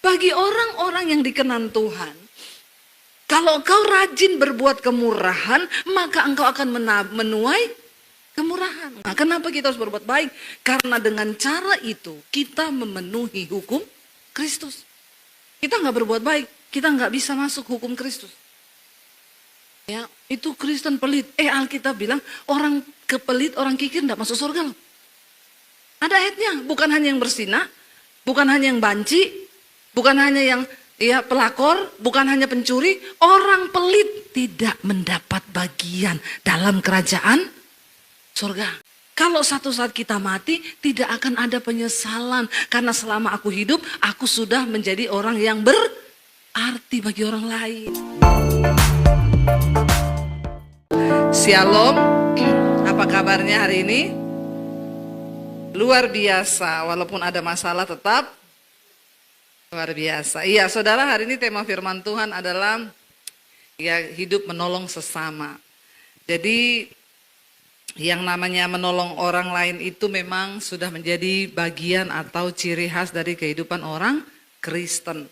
Bagi orang-orang yang dikenan Tuhan, kalau kau rajin berbuat kemurahan, maka engkau akan menuai kemurahan. Nah, kenapa kita harus berbuat baik? Karena dengan cara itu kita memenuhi hukum Kristus. Kita nggak berbuat baik, kita nggak bisa masuk hukum Kristus. Ya, itu Kristen pelit. Alkitab bilang orang kepelit, orang kikir nggak masuk surga loh. Ada ayatnya, bukan hanya yang bersinah, bukan hanya yang banci, bukan hanya yang pelakor, bukan hanya pencuri. Orang pelit tidak mendapat bagian dalam kerajaan surga. Kalau satu saat kita mati, tidak akan ada penyesalan. Karena selama aku hidup, aku sudah menjadi orang yang berarti bagi orang lain. Shalom, apa kabarnya hari ini? Luar biasa, walaupun ada masalah tetap luar biasa. Iya, saudara, hari ini tema firman Tuhan adalah hidup menolong sesama. Jadi yang namanya menolong orang lain itu memang sudah menjadi bagian atau ciri khas dari kehidupan orang Kristen.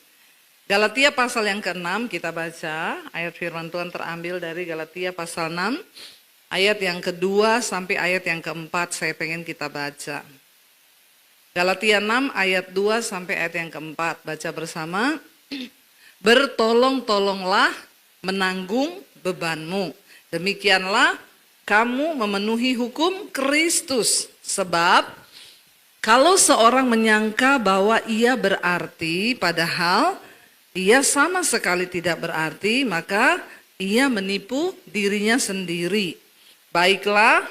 Galatia pasal yang ke-6 kita baca, ayat firman Tuhan terambil dari Galatia pasal 6, ayat yang kedua sampai ayat yang keempat saya pengen kita baca. Galatia 6 ayat 2 sampai ayat yang keempat, baca bersama. Bertolong-tolonglah menanggung bebanmu, demikianlah kamu memenuhi hukum Kristus. Sebab kalau seorang menyangka bahwa ia berarti padahal ia sama sekali tidak berarti, maka ia menipu dirinya sendiri. Baiklah,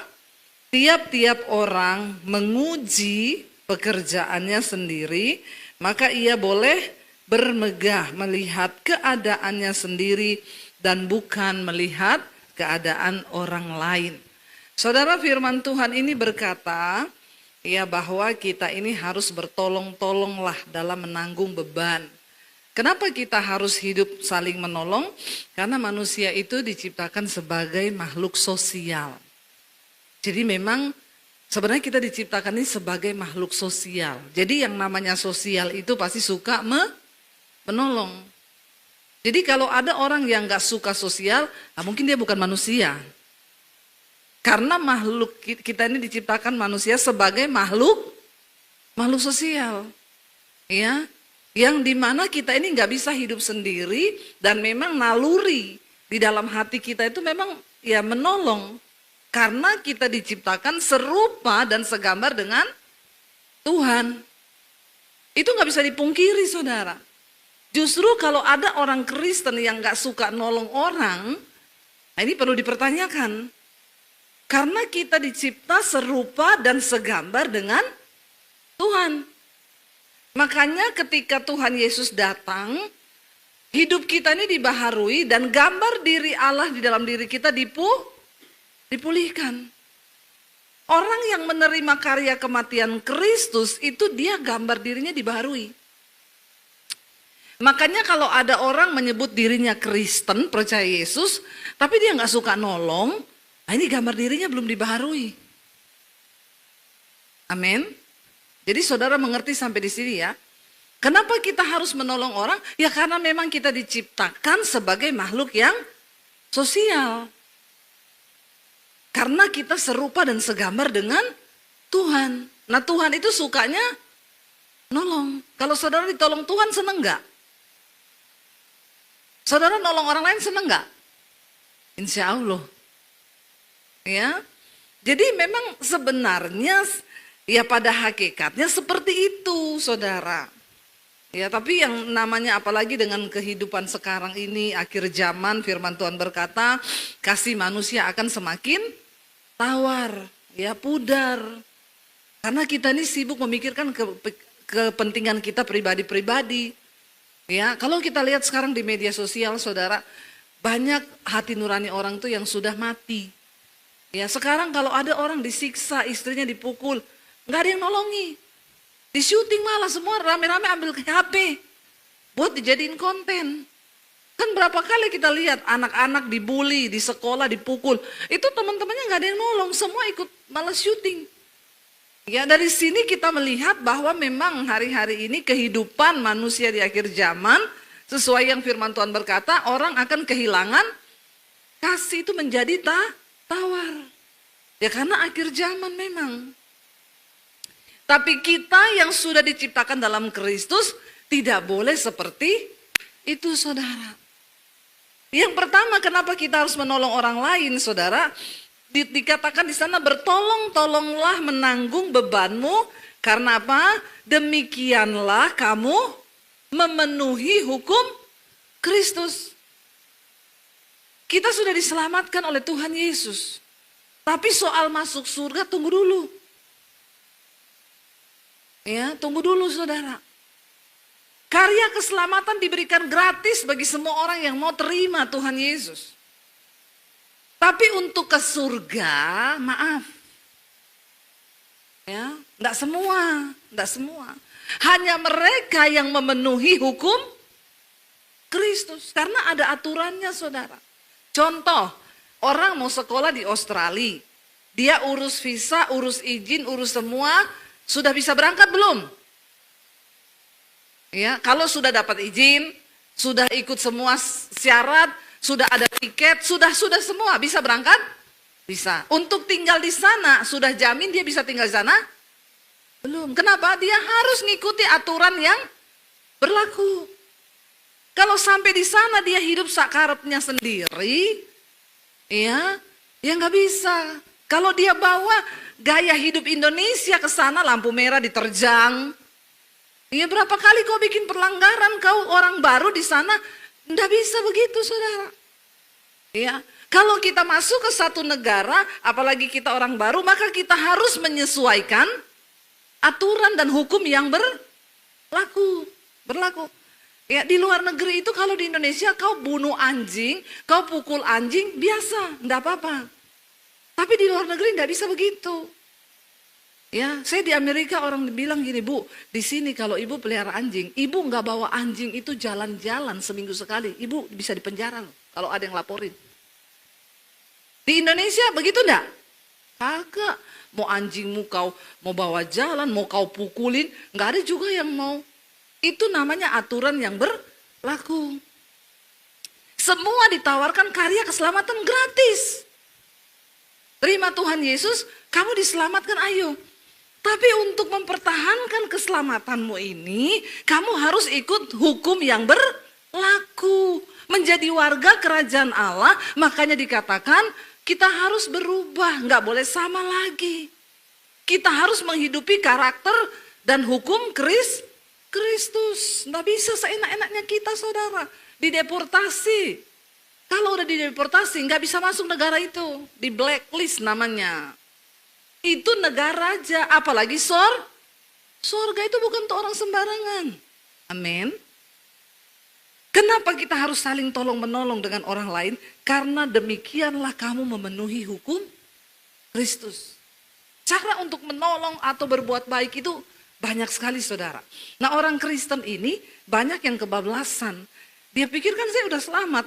tiap-tiap orang menguji pekerjaannya sendiri, maka ia boleh bermegah melihat keadaannya sendiri dan bukan melihat keadaan orang lain. Saudara, firman Tuhan ini berkata, bahwa kita ini harus bertolong-tolonglah dalam menanggung beban. Kenapa kita harus hidup saling menolong? Karena manusia itu diciptakan sebagai makhluk sosial. Jadi memang sebenarnya kita diciptakan ini sebagai makhluk sosial. Jadi yang namanya sosial itu pasti suka menolong. Jadi kalau ada orang yang gak suka sosial, mungkin dia bukan manusia. Karena makhluk kita ini diciptakan manusia sebagai makhluk sosial. Ya. Yang dimana kita ini nggak bisa hidup sendiri dan memang naluri di dalam hati kita itu memang menolong. Karena kita diciptakan serupa dan segambar dengan Tuhan. Itu nggak bisa dipungkiri, saudara. Justru kalau ada orang Kristen yang nggak suka nolong orang, ini perlu dipertanyakan. Karena kita dicipta serupa dan segambar dengan Tuhan. Makanya ketika Tuhan Yesus datang, hidup kita ini dibaharui dan gambar diri Allah di dalam diri kita dipulihkan. Orang yang menerima karya kematian Kristus itu dia gambar dirinya dibaharui. Makanya kalau ada orang menyebut dirinya Kristen, percaya Yesus, tapi dia nggak suka nolong, ini gambar dirinya belum dibaharui. Amin. Jadi saudara mengerti sampai di sini ya. Kenapa kita harus menolong orang? Ya karena memang kita diciptakan sebagai makhluk yang sosial. Karena kita serupa dan segambar dengan Tuhan. Nah Tuhan itu sukanya nolong. Kalau saudara ditolong Tuhan seneng gak? Saudara nolong orang lain seneng gak? Insya Allah. Ya. Jadi memang sebenarnya pada hakikatnya seperti itu, saudara. Ya, tapi yang namanya apalagi dengan kehidupan sekarang ini, akhir zaman, firman Tuhan berkata, kasih manusia akan semakin tawar, pudar. Karena kita ini sibuk memikirkan kepentingan kita pribadi-pribadi. Ya, kalau kita lihat sekarang di media sosial, saudara, banyak hati nurani orang tuh yang sudah mati. Ya, sekarang kalau ada orang disiksa, istrinya dipukul, nggak ada yang nolongi. Di syuting malah semua rame-rame ambil HP buat dijadiin konten. Kan berapa kali kita lihat anak-anak dibully, di sekolah dipukul. Itu teman-temannya nggak ada yang nolong, semua ikut malah syuting. Ya, dari sini kita melihat bahwa memang hari-hari ini kehidupan manusia di akhir zaman, sesuai yang firman Tuhan berkata, orang akan kehilangan kasih, itu menjadi tawar. Ya karena akhir zaman memang. Tapi kita yang sudah diciptakan dalam Kristus tidak boleh seperti itu, saudara. Yang pertama, kenapa kita harus menolong orang lain, saudara? Dikatakan di sana, bertolong-tolonglah menanggung bebanmu, karena apa? Demikianlah kamu memenuhi hukum Kristus. Kita sudah diselamatkan oleh Tuhan Yesus. Tapi soal masuk surga tunggu dulu. Ya, tunggu dulu, saudara. Karya keselamatan diberikan gratis bagi semua orang yang mau terima Tuhan Yesus. Tapi untuk ke surga, maaf. Ya, enggak semua. Hanya mereka yang memenuhi hukum Kristus. Karena ada aturannya, saudara. Contoh, orang mau sekolah di Australia. Dia urus visa, urus izin, urus semua. Sudah bisa berangkat belum? Ya, kalau sudah dapat izin, sudah ikut semua syarat, sudah ada tiket, sudah semua, bisa berangkat? Bisa. Untuk tinggal di sana, sudah jamin dia bisa tinggal di sana? Belum. Kenapa? Dia harus ngikuti aturan yang berlaku. Kalau sampai di sana dia hidup sakarepnya sendiri, ya nggak bisa. Kalau dia bawa gaya hidup Indonesia ke sana, lampu merah diterjang, ya berapa kali kau bikin pelanggaran, kau orang baru di sana. Nggak bisa begitu, saudara. Ya, kalau kita masuk ke satu negara, apalagi kita orang baru, maka kita harus menyesuaikan aturan dan hukum yang berlaku. Ya, di luar negeri itu, kalau di Indonesia kau bunuh anjing, kau pukul anjing, biasa, nggak apa-apa. Tapi di luar negeri nggak bisa begitu. Ya, saya di Amerika orang bilang gini, Bu, di sini kalau ibu pelihara anjing, ibu nggak bawa anjing itu jalan-jalan seminggu sekali, ibu bisa dipenjara loh kalau ada yang laporin. Di Indonesia begitu enggak? Kagak. Mau anjingmu kau mau bawa jalan, mau kau pukulin, nggak ada juga yang mau. Itu namanya aturan yang berlaku. Semua ditawarkan karya keselamatan gratis. Terima Tuhan Yesus, kamu diselamatkan, ayo. Tapi untuk mempertahankan keselamatanmu ini, kamu harus ikut hukum yang berlaku. Menjadi warga kerajaan Allah, makanya dikatakan kita harus berubah, nggak boleh sama lagi. Kita harus menghidupi karakter dan hukum Kristus. Nggak bisa seenak-enaknya kita, saudara. Dideportasi. Kalau udah dideportasi, nggak bisa masuk negara itu. Di blacklist namanya. Itu negara aja, apalagi surga itu bukan untuk orang sembarangan. Amin. Kenapa kita harus saling tolong menolong dengan orang lain? Karena demikianlah kamu memenuhi hukum Kristus. Cara untuk menolong atau berbuat baik itu banyak sekali, saudara. Nah, orang Kristen ini banyak yang kebablasan. Dia pikirkan saya udah selamat.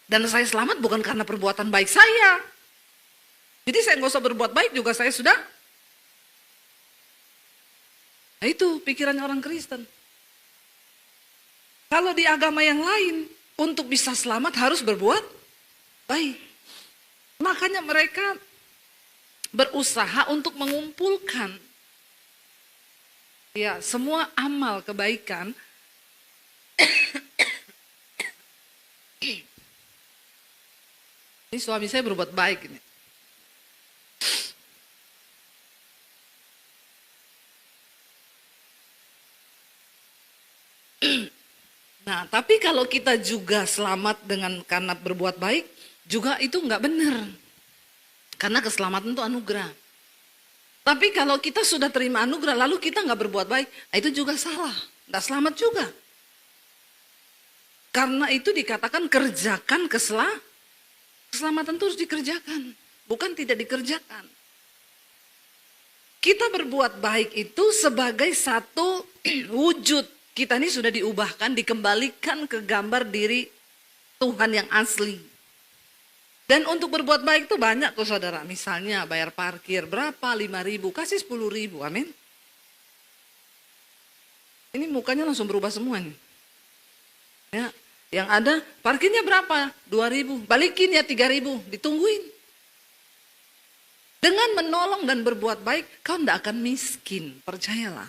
Dan saya selamat bukan karena perbuatan baik saya. Jadi saya nggak usah berbuat baik juga saya sudah. Nah, itu pikirannya orang Kristen. Kalau di agama yang lain, untuk bisa selamat harus berbuat baik. Makanya mereka berusaha untuk mengumpulkan ya semua amal kebaikan ini suami saya berbuat baik ini. Nah, tapi kalau kita juga selamat dengan karena berbuat baik, juga itu nggak benar. Karena keselamatan itu anugerah. Tapi kalau kita sudah terima anugerah, lalu kita nggak berbuat baik, itu juga salah. Nggak selamat juga. Karena itu dikatakan kerjakan keselamatan itu harus dikerjakan, bukan tidak dikerjakan. Kita berbuat baik itu sebagai satu wujud. Kita ini sudah diubahkan, dikembalikan ke gambar diri Tuhan yang asli. Dan untuk berbuat baik itu banyak kok saudara. Misalnya bayar parkir berapa? 5.000, kasih 10.000, amin. Ini mukanya langsung berubah semua nih. Ya, yang ada parkirnya berapa? 2.000, balikin ya 3.000, ditungguin. Dengan menolong dan berbuat baik, kau tidak akan miskin, percayalah.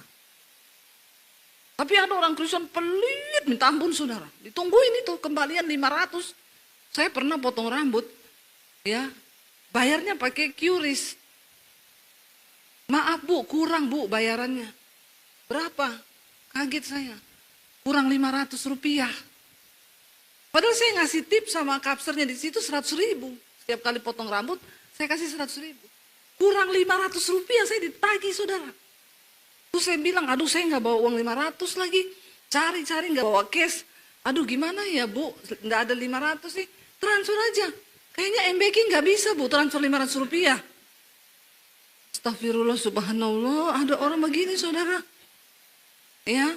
Tapi ada orang Kristen pelit, minta ampun saudara. Ditungguin itu kembalian 500. Saya pernah potong rambut, ya bayarnya pakai QRIS. Maaf bu, kurang bu bayarannya. Berapa? Kaget saya. Kurang 500 rupiah. Padahal saya ngasih tip sama kapsernya di situ 100.000. Setiap kali potong rambut, saya kasih 100.000. Kurang 500 rupiah saya ditagih saudara. Terus saya bilang, aduh saya nggak bawa uang 500 lagi. Cari-cari nggak bawa cash. Aduh gimana ya bu, nggak ada 500 sih. Transfer aja. Kayaknya MBK nggak bisa bu, transfer 500 rupiah. Astagfirullah subhanallah, ada orang begini saudara. Ya,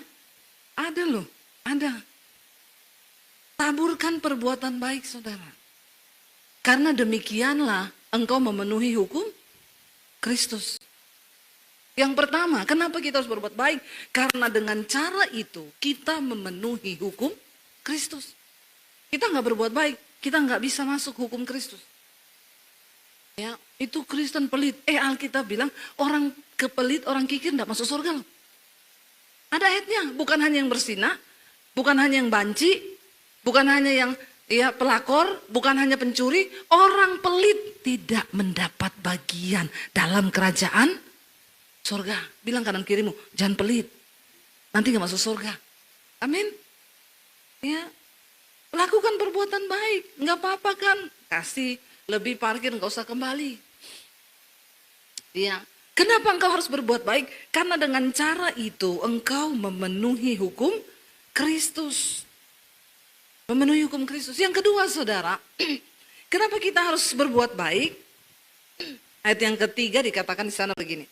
ada loh, ada. Taburkan perbuatan baik saudara. Karena demikianlah engkau memenuhi hukum Kristus. Yang pertama, kenapa kita harus berbuat baik? Karena dengan cara itu kita memenuhi hukum Kristus. Kita nggak berbuat baik, kita nggak bisa masuk hukum Kristus. Ya, itu Kristen pelit. Alkitab bilang orang kepelit, orang kikir nggak masuk surga loh. Ada ayatnya, bukan hanya yang bersinah, bukan hanya yang banci, bukan hanya yang pelakor, bukan hanya pencuri. Orang pelit tidak mendapat bagian dalam kerajaan surga. Bilang kanan kirimu, jangan pelit. Nanti gak masuk surga. Amin. Ya, lakukan perbuatan baik. Gak apa-apa kan. Kasih lebih parkir, gak usah kembali. Ya. Kenapa engkau harus berbuat baik? Karena dengan cara itu engkau memenuhi hukum Kristus. Memenuhi hukum Kristus. Yang kedua saudara, kenapa kita harus berbuat baik? Ayat yang ketiga dikatakan di sana begini.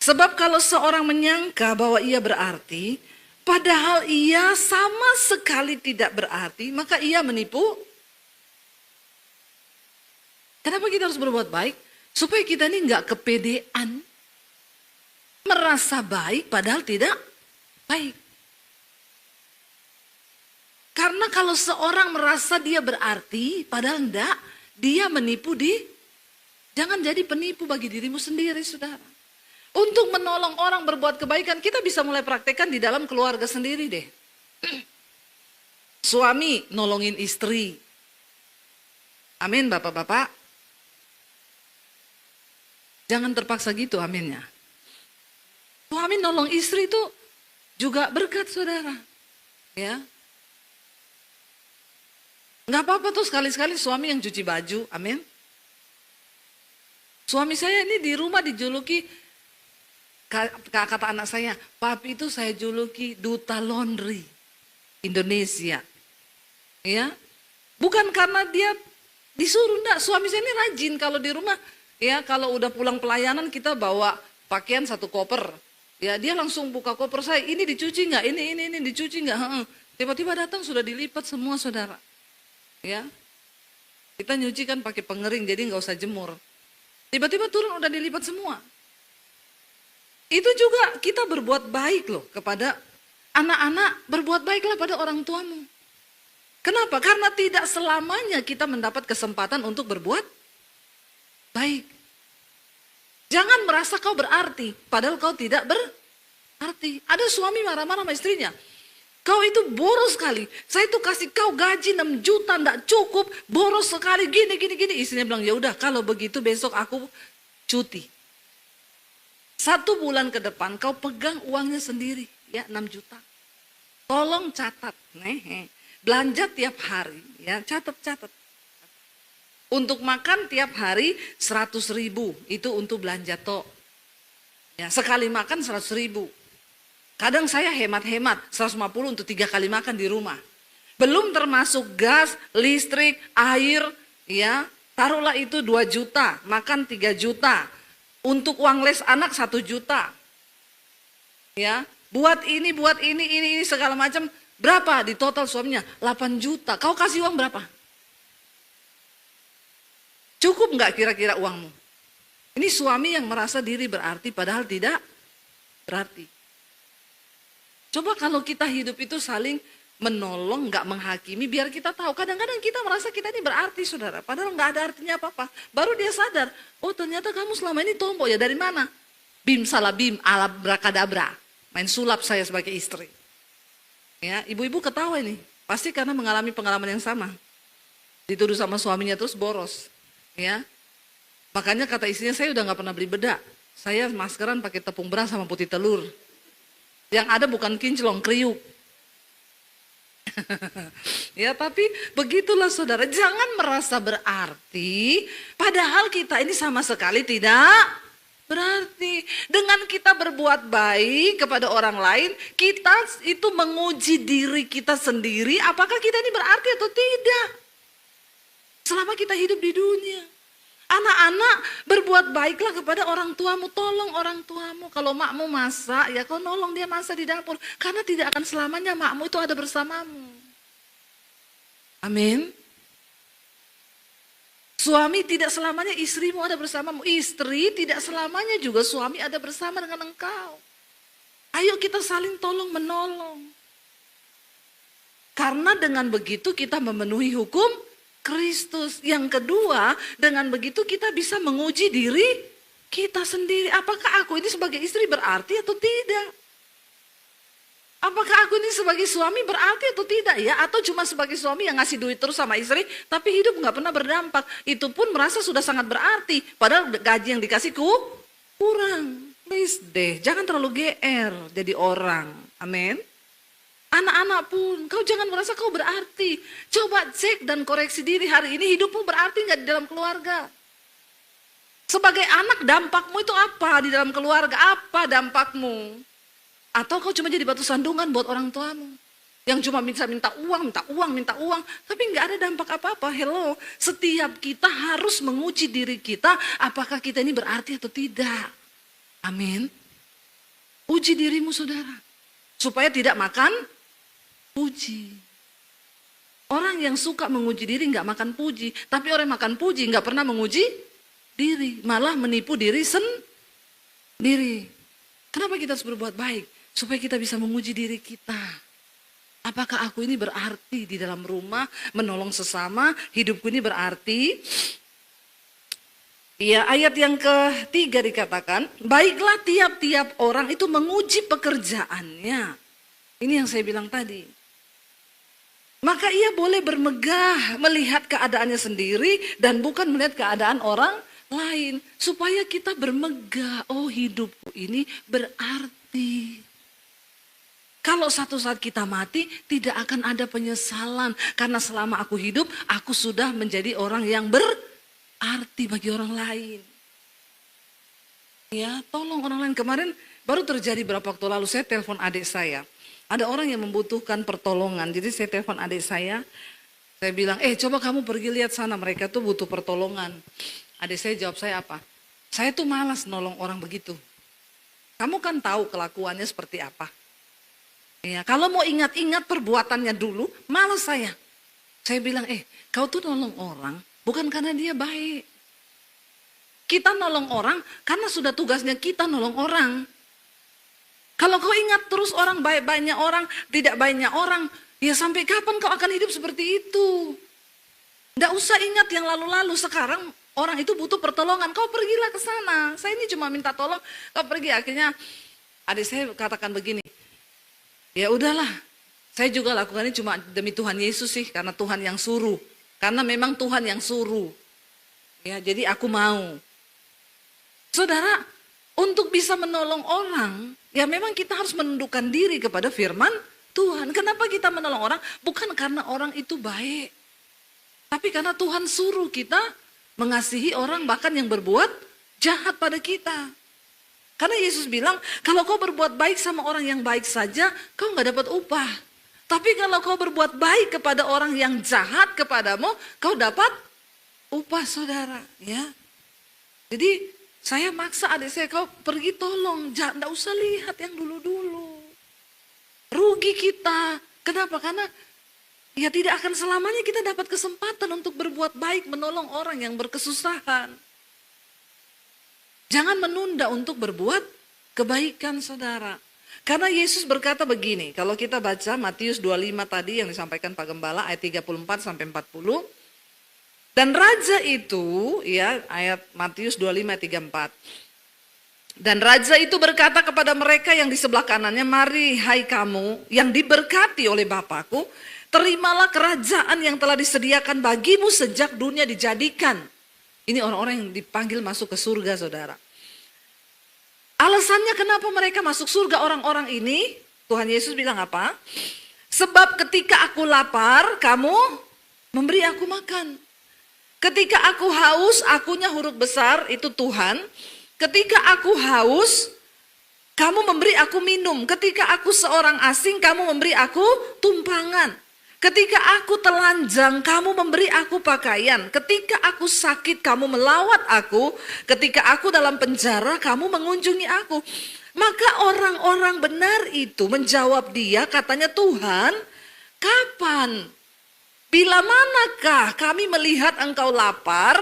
Sebab kalau seorang menyangka bahwa ia berarti, padahal ia sama sekali tidak berarti, maka ia menipu. Kenapa kita harus berbuat baik? Supaya kita ini nggak kepedean, merasa baik padahal tidak baik. Karena kalau seorang merasa dia berarti, padahal enggak, dia menipu jangan jadi penipu bagi dirimu sendiri saudara. Untuk menolong orang berbuat kebaikan, kita bisa mulai praktekkan di dalam keluarga sendiri deh. Suami nolongin istri. Amin bapak-bapak. Jangan terpaksa gitu aminnya. Suami nolong istri itu juga berkat saudara. Ya. Nggak apa-apa tuh sekali-sekali suami yang cuci baju, amin. Suami saya ini di rumah dijuluki, kata anak saya, papi itu saya juluki duta laundry Indonesia. Ya, bukan karena dia disuruh, enggak. Suami saya ini rajin kalau di rumah. Ya, kalau udah pulang pelayanan kita bawa pakaian satu koper. Ya, dia langsung buka koper saya. Ini dicuci nggak? Ini dicuci nggak? Tiba-tiba datang sudah dilipat semua saudara. Ya, kita nyuci kan pakai pengering jadi nggak usah jemur. Tiba-tiba turun udah dilipat semua. Itu juga kita berbuat baik loh kepada anak-anak, berbuat baiklah pada orang tuamu. Kenapa? Karena tidak selamanya kita mendapat kesempatan untuk berbuat baik. Jangan merasa kau berarti, padahal kau tidak berarti. Ada suami marah-marah sama istrinya. Kau itu boros sekali, saya tuh kasih kau gaji 6 juta, enggak cukup, boros sekali, gini. Istrinya bilang, ya udah kalau begitu besok aku cuti. 1 bulan ke depan kau pegang uangnya sendiri, ya 6 juta. Tolong catat, belanja tiap hari, ya catat. Untuk makan tiap hari 100.000, itu untuk belanja tok. Ya, sekali makan 100.000. Kadang saya hemat-hemat 150 untuk 3 kali makan di rumah. Belum termasuk gas, listrik, air, ya. Taruhlah itu 2 juta, makan 3 juta. Untuk uang les anak 1 juta. Ya, buat ini segala macam. Berapa di total suaminya? 8 juta. Kau kasih uang berapa? Cukup nggak kira-kira uangmu? Ini suami yang merasa diri berarti padahal tidak berarti. Coba kalau kita hidup itu saling menolong, nggak menghakimi, biar kita tahu. Kadang-kadang kita merasa kita ini berarti, saudara. Padahal nggak ada artinya apa-apa. Baru dia sadar, oh ternyata kamu selama ini tombok ya, dari mana? Bim salah bim, ala brakadabra. Main sulap saya sebagai istri. Ya, ibu-ibu ketawa ini. Pasti karena mengalami pengalaman yang sama. Dituduh sama suaminya terus boros. Ya, makanya kata istrinya, saya udah nggak pernah beli bedak. Saya maskeran pakai tepung beras sama putih telur. Yang ada bukan kinclong, kriuk. Ya, tapi begitulah saudara, jangan merasa berarti, padahal kita ini sama sekali tidak berarti. Dengan kita berbuat baik kepada orang lain, kita itu menguji diri kita sendiri, apakah kita ini berarti atau tidak. Selama kita hidup di dunia. Anak-anak, berbuat baiklah kepada orang tuamu, tolong orang tuamu. Kalau makmu masak, ya kau nolong dia masak di dapur. Karena tidak akan selamanya makmu itu ada bersamamu. Amin. Suami tidak selamanya istrimu ada bersamamu. Istri tidak selamanya juga suami ada bersama dengan engkau. Ayo kita saling tolong menolong. Karena dengan begitu kita memenuhi hukum Kristus. Yang kedua, dengan begitu kita bisa menguji diri kita sendiri. Apakah aku ini sebagai istri berarti atau tidak? Apakah aku ini sebagai suami berarti atau tidak ya? Atau cuma sebagai suami yang ngasih duit terus sama istri, tapi hidup nggak pernah berdampak. Itu pun merasa sudah sangat berarti. Padahal gaji yang dikasihku kurang. Please deh, jangan terlalu GR jadi orang. Amin. Anak-anak pun, kau jangan merasa kau berarti. Coba cek dan koreksi diri hari ini, hidupmu berarti nggak di dalam keluarga? Sebagai anak dampakmu itu apa di dalam keluarga? Apa dampakmu? Atau kau cuma jadi batu sandungan buat orang tuamu? Yang cuma minta uang, tapi nggak ada dampak apa-apa. Hello, setiap kita harus menguji diri kita, apakah kita ini berarti atau tidak. Amin. Uji dirimu saudara, supaya tidak makan puji. Orang yang suka menguji diri nggak makan puji, tapi orang yang makan puji nggak pernah menguji diri, malah menipu diri sendiri. Kenapa kita harus berbuat baik? Supaya kita bisa menguji diri kita. Apakah aku ini berarti di dalam rumah, menolong sesama, hidupku ini berarti? Ya, ayat yang ketiga dikatakan, baiklah tiap-tiap orang itu menguji pekerjaannya. Ini yang saya bilang tadi. Maka ia boleh bermegah melihat keadaannya sendiri dan bukan melihat keadaan orang lain. Supaya kita bermegah, oh hidupku ini berarti. Kalau satu saat kita mati, tidak akan ada penyesalan. Karena selama aku hidup, aku sudah menjadi orang yang berarti bagi orang lain. Ya, tolong orang lain. Kemarin baru terjadi beberapa waktu lalu, saya telepon adik saya. Ada orang yang membutuhkan pertolongan, jadi saya telepon adik saya bilang, coba kamu pergi lihat sana, mereka tuh butuh pertolongan. Adik saya jawab saya apa? Saya tuh malas nolong orang begitu. Kamu kan tahu kelakuannya seperti apa. Ya, kalau mau ingat-ingat perbuatannya dulu, malas saya. Saya bilang, kau tuh nolong orang bukan karena dia baik. Kita nolong orang karena sudah tugasnya kita nolong orang. Kalau kau ingat terus orang baik-baiknya orang, tidak baiknya orang, ya sampai kapan kau akan hidup seperti itu? Nggak usah ingat yang lalu-lalu, sekarang orang itu butuh pertolongan, kau pergilah ke sana. Saya ini cuma minta tolong, kau pergi. Akhirnya adik saya katakan begini, ya udahlah, saya juga lakukan ini cuma demi Tuhan Yesus sih, karena Tuhan yang suruh. Karena memang Tuhan yang suruh. Ya, jadi aku mau. Saudara, untuk bisa menolong orang, ya memang kita harus menundukkan diri kepada firman Tuhan. Kenapa kita menolong orang? Bukan karena orang itu baik. Tapi karena Tuhan suruh kita mengasihi orang bahkan yang berbuat jahat pada kita. Karena Yesus bilang, kalau kau berbuat baik sama orang yang baik saja, kau gak dapat upah. Tapi kalau kau berbuat baik kepada orang yang jahat kepadamu, kau dapat upah saudara. Ya. Jadi saya maksa adik saya, kau pergi tolong, jangan usah lihat yang dulu-dulu. Rugi kita. Kenapa? Karena ya tidak akan selamanya kita dapat kesempatan untuk berbuat baik, menolong orang yang berkesusahan. Jangan menunda untuk berbuat kebaikan, saudara. Karena Yesus berkata begini, kalau kita baca Matius 25 tadi yang disampaikan Pak Gembala ayat 34 sampai 40. Dan raja itu, ya ayat Matius 25 ayat 34. Dan raja itu berkata kepada mereka yang di sebelah kanannya, mari hai kamu yang diberkati oleh Bapakku, terimalah kerajaan yang telah disediakan bagimu sejak dunia dijadikan. Ini orang-orang yang dipanggil masuk ke surga, saudara. Alasannya kenapa mereka masuk surga orang-orang ini, Tuhan Yesus bilang apa? Sebab ketika aku lapar, kamu memberi aku makan. Ketika aku haus, akunya huruf besar, itu Tuhan. Ketika aku haus, kamu memberi aku minum. Ketika aku seorang asing, kamu memberi aku tumpangan. Ketika aku telanjang, kamu memberi aku pakaian. Ketika aku sakit, kamu melawat aku. Ketika aku dalam penjara, kamu mengunjungi aku. Maka orang-orang benar itu menjawab dia, katanya, Tuhan, kapan? Bila manakah kami melihat engkau lapar,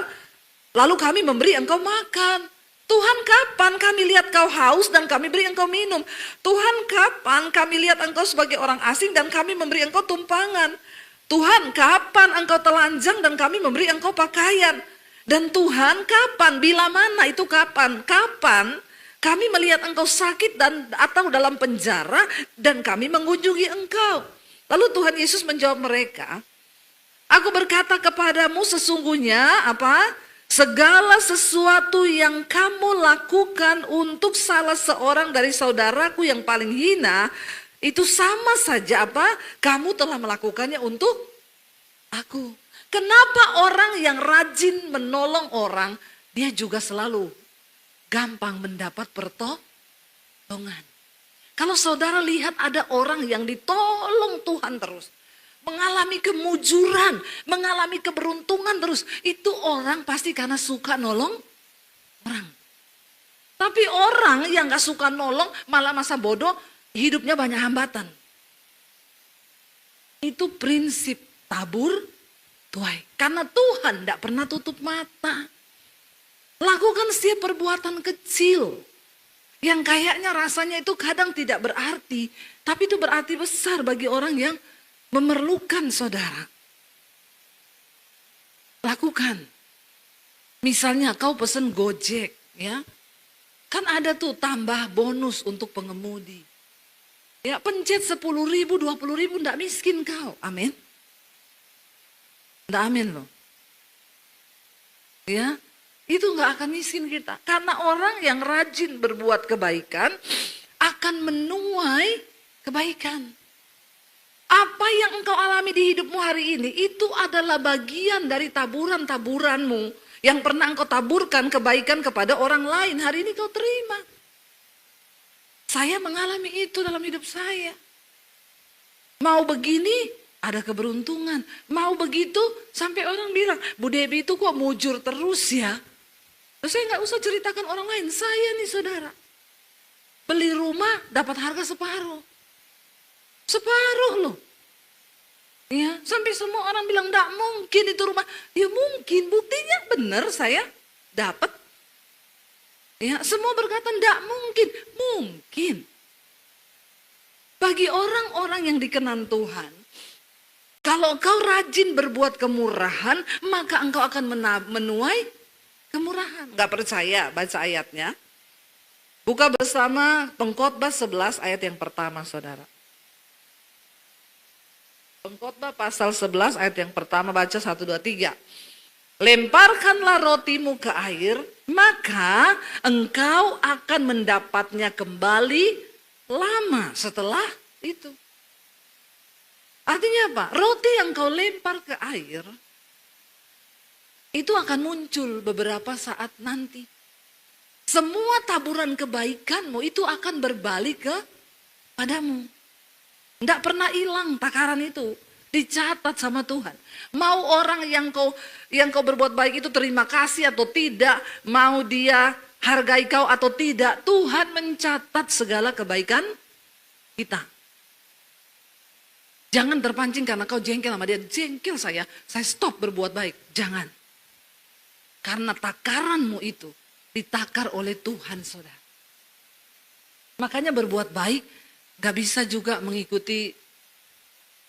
lalu kami memberi engkau makan? Tuhan, kapan kami lihat kau haus dan kami beri engkau minum? Tuhan, kapan kami lihat engkau sebagai orang asing dan kami memberi engkau tumpangan? Tuhan, kapan engkau telanjang dan kami memberi engkau pakaian? Dan Tuhan, kapan, bila mana itu kapan? Kapan kami melihat engkau sakit dan atau dalam penjara dan kami mengunjungi engkau? Lalu Tuhan Yesus menjawab mereka, aku berkata kepadamu sesungguhnya apa? Segala sesuatu yang kamu lakukan untuk salah seorang dari saudaraku yang paling hina, itu sama saja apa? Kamu telah melakukannya untuk aku. Kenapa orang yang rajin menolong orang, dia juga selalu gampang mendapat pertolongan. Kalau saudara lihat ada orang yang ditolong Tuhan terus, mengalami kemujuran, mengalami keberuntungan terus. Itu orang pasti karena suka nolong orang. Tapi orang yang gak suka nolong, malah masa bodoh, hidupnya banyak hambatan. Itu prinsip tabur tuai. Karena Tuhan gak pernah tutup mata. Lakukan setiap perbuatan kecil yang kayaknya rasanya itu kadang tidak berarti, tapi itu berarti besar bagi orang yang memerlukan, saudara. Lakukan. Misalnya kau pesen Gojek, ya. Kan ada tuh tambah bonus untuk pengemudi. Ya, pencet 10.000, 20.000, enggak miskin kau. Amin. Enggak amin loh. Ya, itu enggak akan miskin kita. Karena orang yang rajin berbuat kebaikan akan menuai kebaikan. Apa yang engkau alami di hidupmu hari ini, itu adalah bagian dari taburan-taburanmu yang pernah engkau taburkan kebaikan kepada orang lain. Hari ini kau terima. Saya mengalami itu dalam hidup saya. Mau begini, ada keberuntungan. Mau begitu, sampai orang bilang, Bu Debbie itu kok mujur terus ya. Terus saya nggak usah ceritakan orang lain. Saya nih saudara, beli rumah dapat harga separuh. Separuh loh. Ya, sampai semua orang bilang enggak mungkin itu rumah. Ya mungkin, buktinya benar saya dapat. Ya, semua berkata enggak mungkin. Mungkin. Bagi orang-orang yang dikenan Tuhan, kalau kau rajin berbuat kemurahan, maka engkau akan menuai kemurahan. Enggak percaya, baca ayatnya. Buka bersama Pengkhotbah 11 ayat yang pertama, saudara. Pengkhotbah pasal 11 ayat yang pertama, baca 1, 2, 3. Lemparkanlah rotimu ke air, maka engkau akan mendapatnya kembali lama setelah itu. Artinya apa? Roti yang kau lempar ke air, itu akan muncul beberapa saat nanti. Semua taburan kebaikanmu itu akan berbalik ke padamu. Tidak pernah hilang takaran itu. Dicatat sama Tuhan. Mau orang yang kau berbuat baik itu terima kasih atau tidak, mau dia hargai kau atau tidak, Tuhan mencatat segala kebaikan kita. Jangan terpancing karena kau jengkel sama dia. Jengkel saya stop berbuat baik. Jangan. Karena takaranmu itu ditakar oleh Tuhan, saudara. Makanya berbuat baik gak bisa juga mengikuti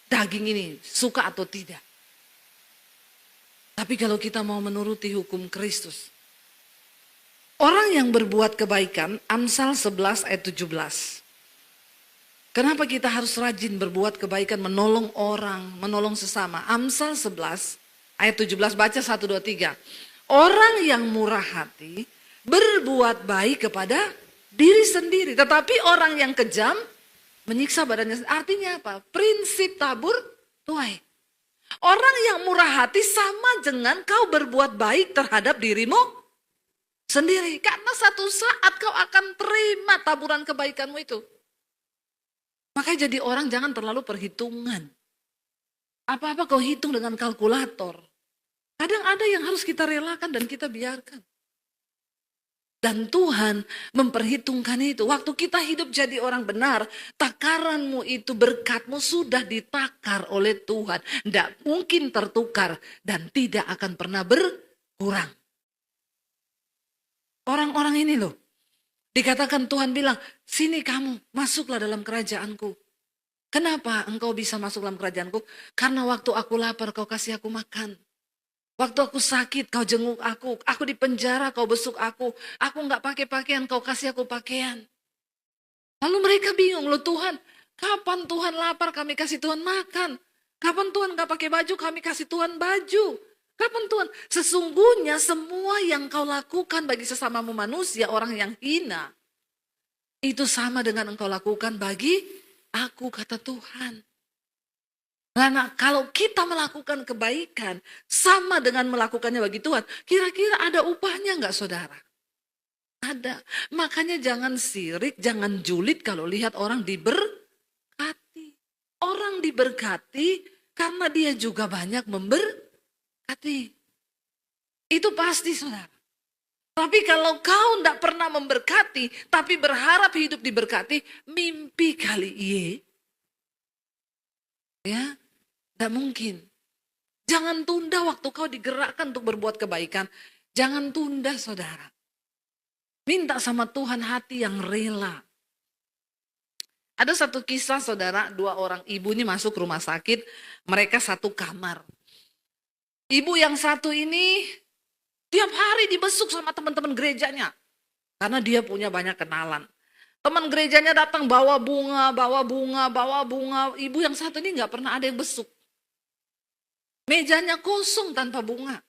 daging ini, suka atau tidak. Tapi kalau kita mau menuruti hukum Kristus. Orang yang berbuat kebaikan, Amsal 11 ayat 17. Kenapa kita harus rajin berbuat kebaikan, menolong orang, menolong sesama? Amsal 11 ayat 17, baca 1, 2, 3. Orang yang murah hati berbuat baik kepada diri sendiri. Tetapi orang yang kejam menyiksa badannya. Artinya apa? Prinsip tabur tuai. Orang yang murah hati sama dengan kau berbuat baik terhadap dirimu sendiri. Karena satu saat kau akan terima taburan kebaikanmu itu. Makanya jadi orang jangan terlalu perhitungan. Apa-apa kau hitung dengan kalkulator. Kadang ada yang harus kita relakan dan kita biarkan. Dan Tuhan memperhitungkan itu. Waktu kita hidup jadi orang benar, takaranmu itu, berkatmu sudah ditakar oleh Tuhan. Tidak mungkin tertukar dan tidak akan pernah berkurang. Orang-orang ini loh. Dikatakan Tuhan bilang, sini kamu masuklah dalam kerajaanku. Kenapa engkau bisa masuk dalam kerajaanku? Karena waktu aku lapar kau kasih aku makan. Waktu aku sakit kau jenguk aku di penjara kau besuk aku nggak pakai pakaian kau kasih aku pakaian. Lalu mereka bingung, loh Tuhan, kapan Tuhan lapar kami kasih Tuhan makan? Kapan Tuhan nggak pakai baju kami kasih Tuhan baju? Kapan Tuhan? Sesungguhnya semua yang kau lakukan bagi sesamamu manusia, orang yang hina, itu sama dengan engkau lakukan bagi aku, kata Tuhan. Karena kalau kita melakukan kebaikan sama dengan melakukannya bagi Tuhan, kira-kira ada upahnya enggak, saudara? Ada. Makanya jangan sirik, jangan julid kalau lihat orang diberkati. Orang diberkati karena dia juga banyak memberkati. Itu pasti, saudara. Tapi kalau kau tidak pernah memberkati, tapi berharap hidup diberkati, mimpi kali iya. Ya, tidak mungkin. Jangan tunda waktu kau digerakkan untuk berbuat kebaikan. Jangan tunda, saudara. Minta sama Tuhan hati yang rela. Ada satu kisah, saudara, 2 orang ibu ini masuk rumah sakit. Mereka satu kamar. Ibu yang satu ini tiap hari dibesuk sama teman-teman gerejanya. Karena dia punya banyak kenalan. Teman gerejanya datang bawa bunga, bawa bunga, bawa bunga. Ibu yang satu ini nggak pernah ada yang besuk. Mejanya kosong tanpa bunga.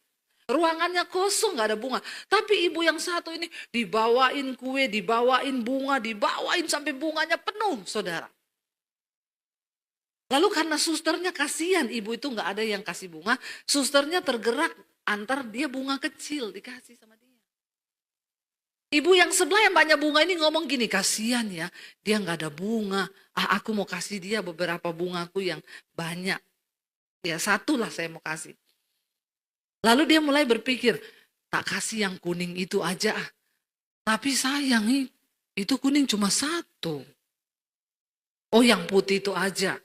Ruangannya kosong nggak ada bunga. Tapi ibu yang satu ini dibawain kue, dibawain bunga, dibawain sampai bunganya penuh, saudara. Lalu karena susternya kasihan, ibu itu nggak ada yang kasih bunga. Susternya tergerak antar dia bunga kecil dikasih sama dia. Ibu yang sebelah yang banyak bunga ini ngomong gini, kasihan ya, dia nggak ada bunga. Aku mau kasih dia beberapa bungaku yang banyak. Ya 1 lah saya mau kasih. Lalu dia mulai berpikir, tak kasih yang kuning itu aja. Tapi sayang, itu kuning cuma 1. Oh yang putih itu aja.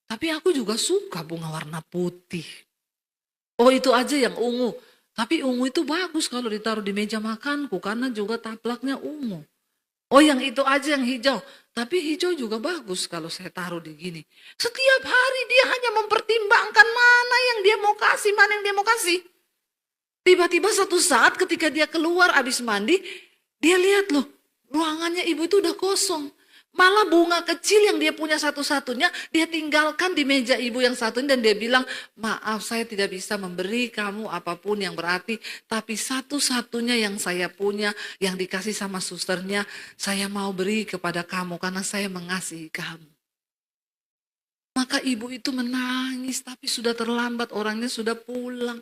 Tapi aku juga suka bunga warna putih. Oh itu aja yang ungu. Tapi ungu itu bagus kalau ditaruh di meja makanku karena juga taplaknya ungu. Oh yang itu aja yang hijau. Tapi hijau juga bagus kalau saya taruh di gini. Setiap hari dia hanya mempertimbangkan mana yang dia mau kasih, mana yang dia mau kasih. Tiba-tiba satu saat ketika dia keluar habis mandi, dia lihat loh, ruangannya ibu itu udah kosong. Malah bunga kecil yang dia punya satu-satunya, dia tinggalkan di meja ibu yang satu ini dan dia bilang, maaf saya tidak bisa memberi kamu apapun yang berarti, tapi satu-satunya yang saya punya, yang dikasih sama susternya, saya mau beri kepada kamu karena saya mengasihi kamu. Maka ibu itu menangis, tapi sudah terlambat, orangnya sudah pulang.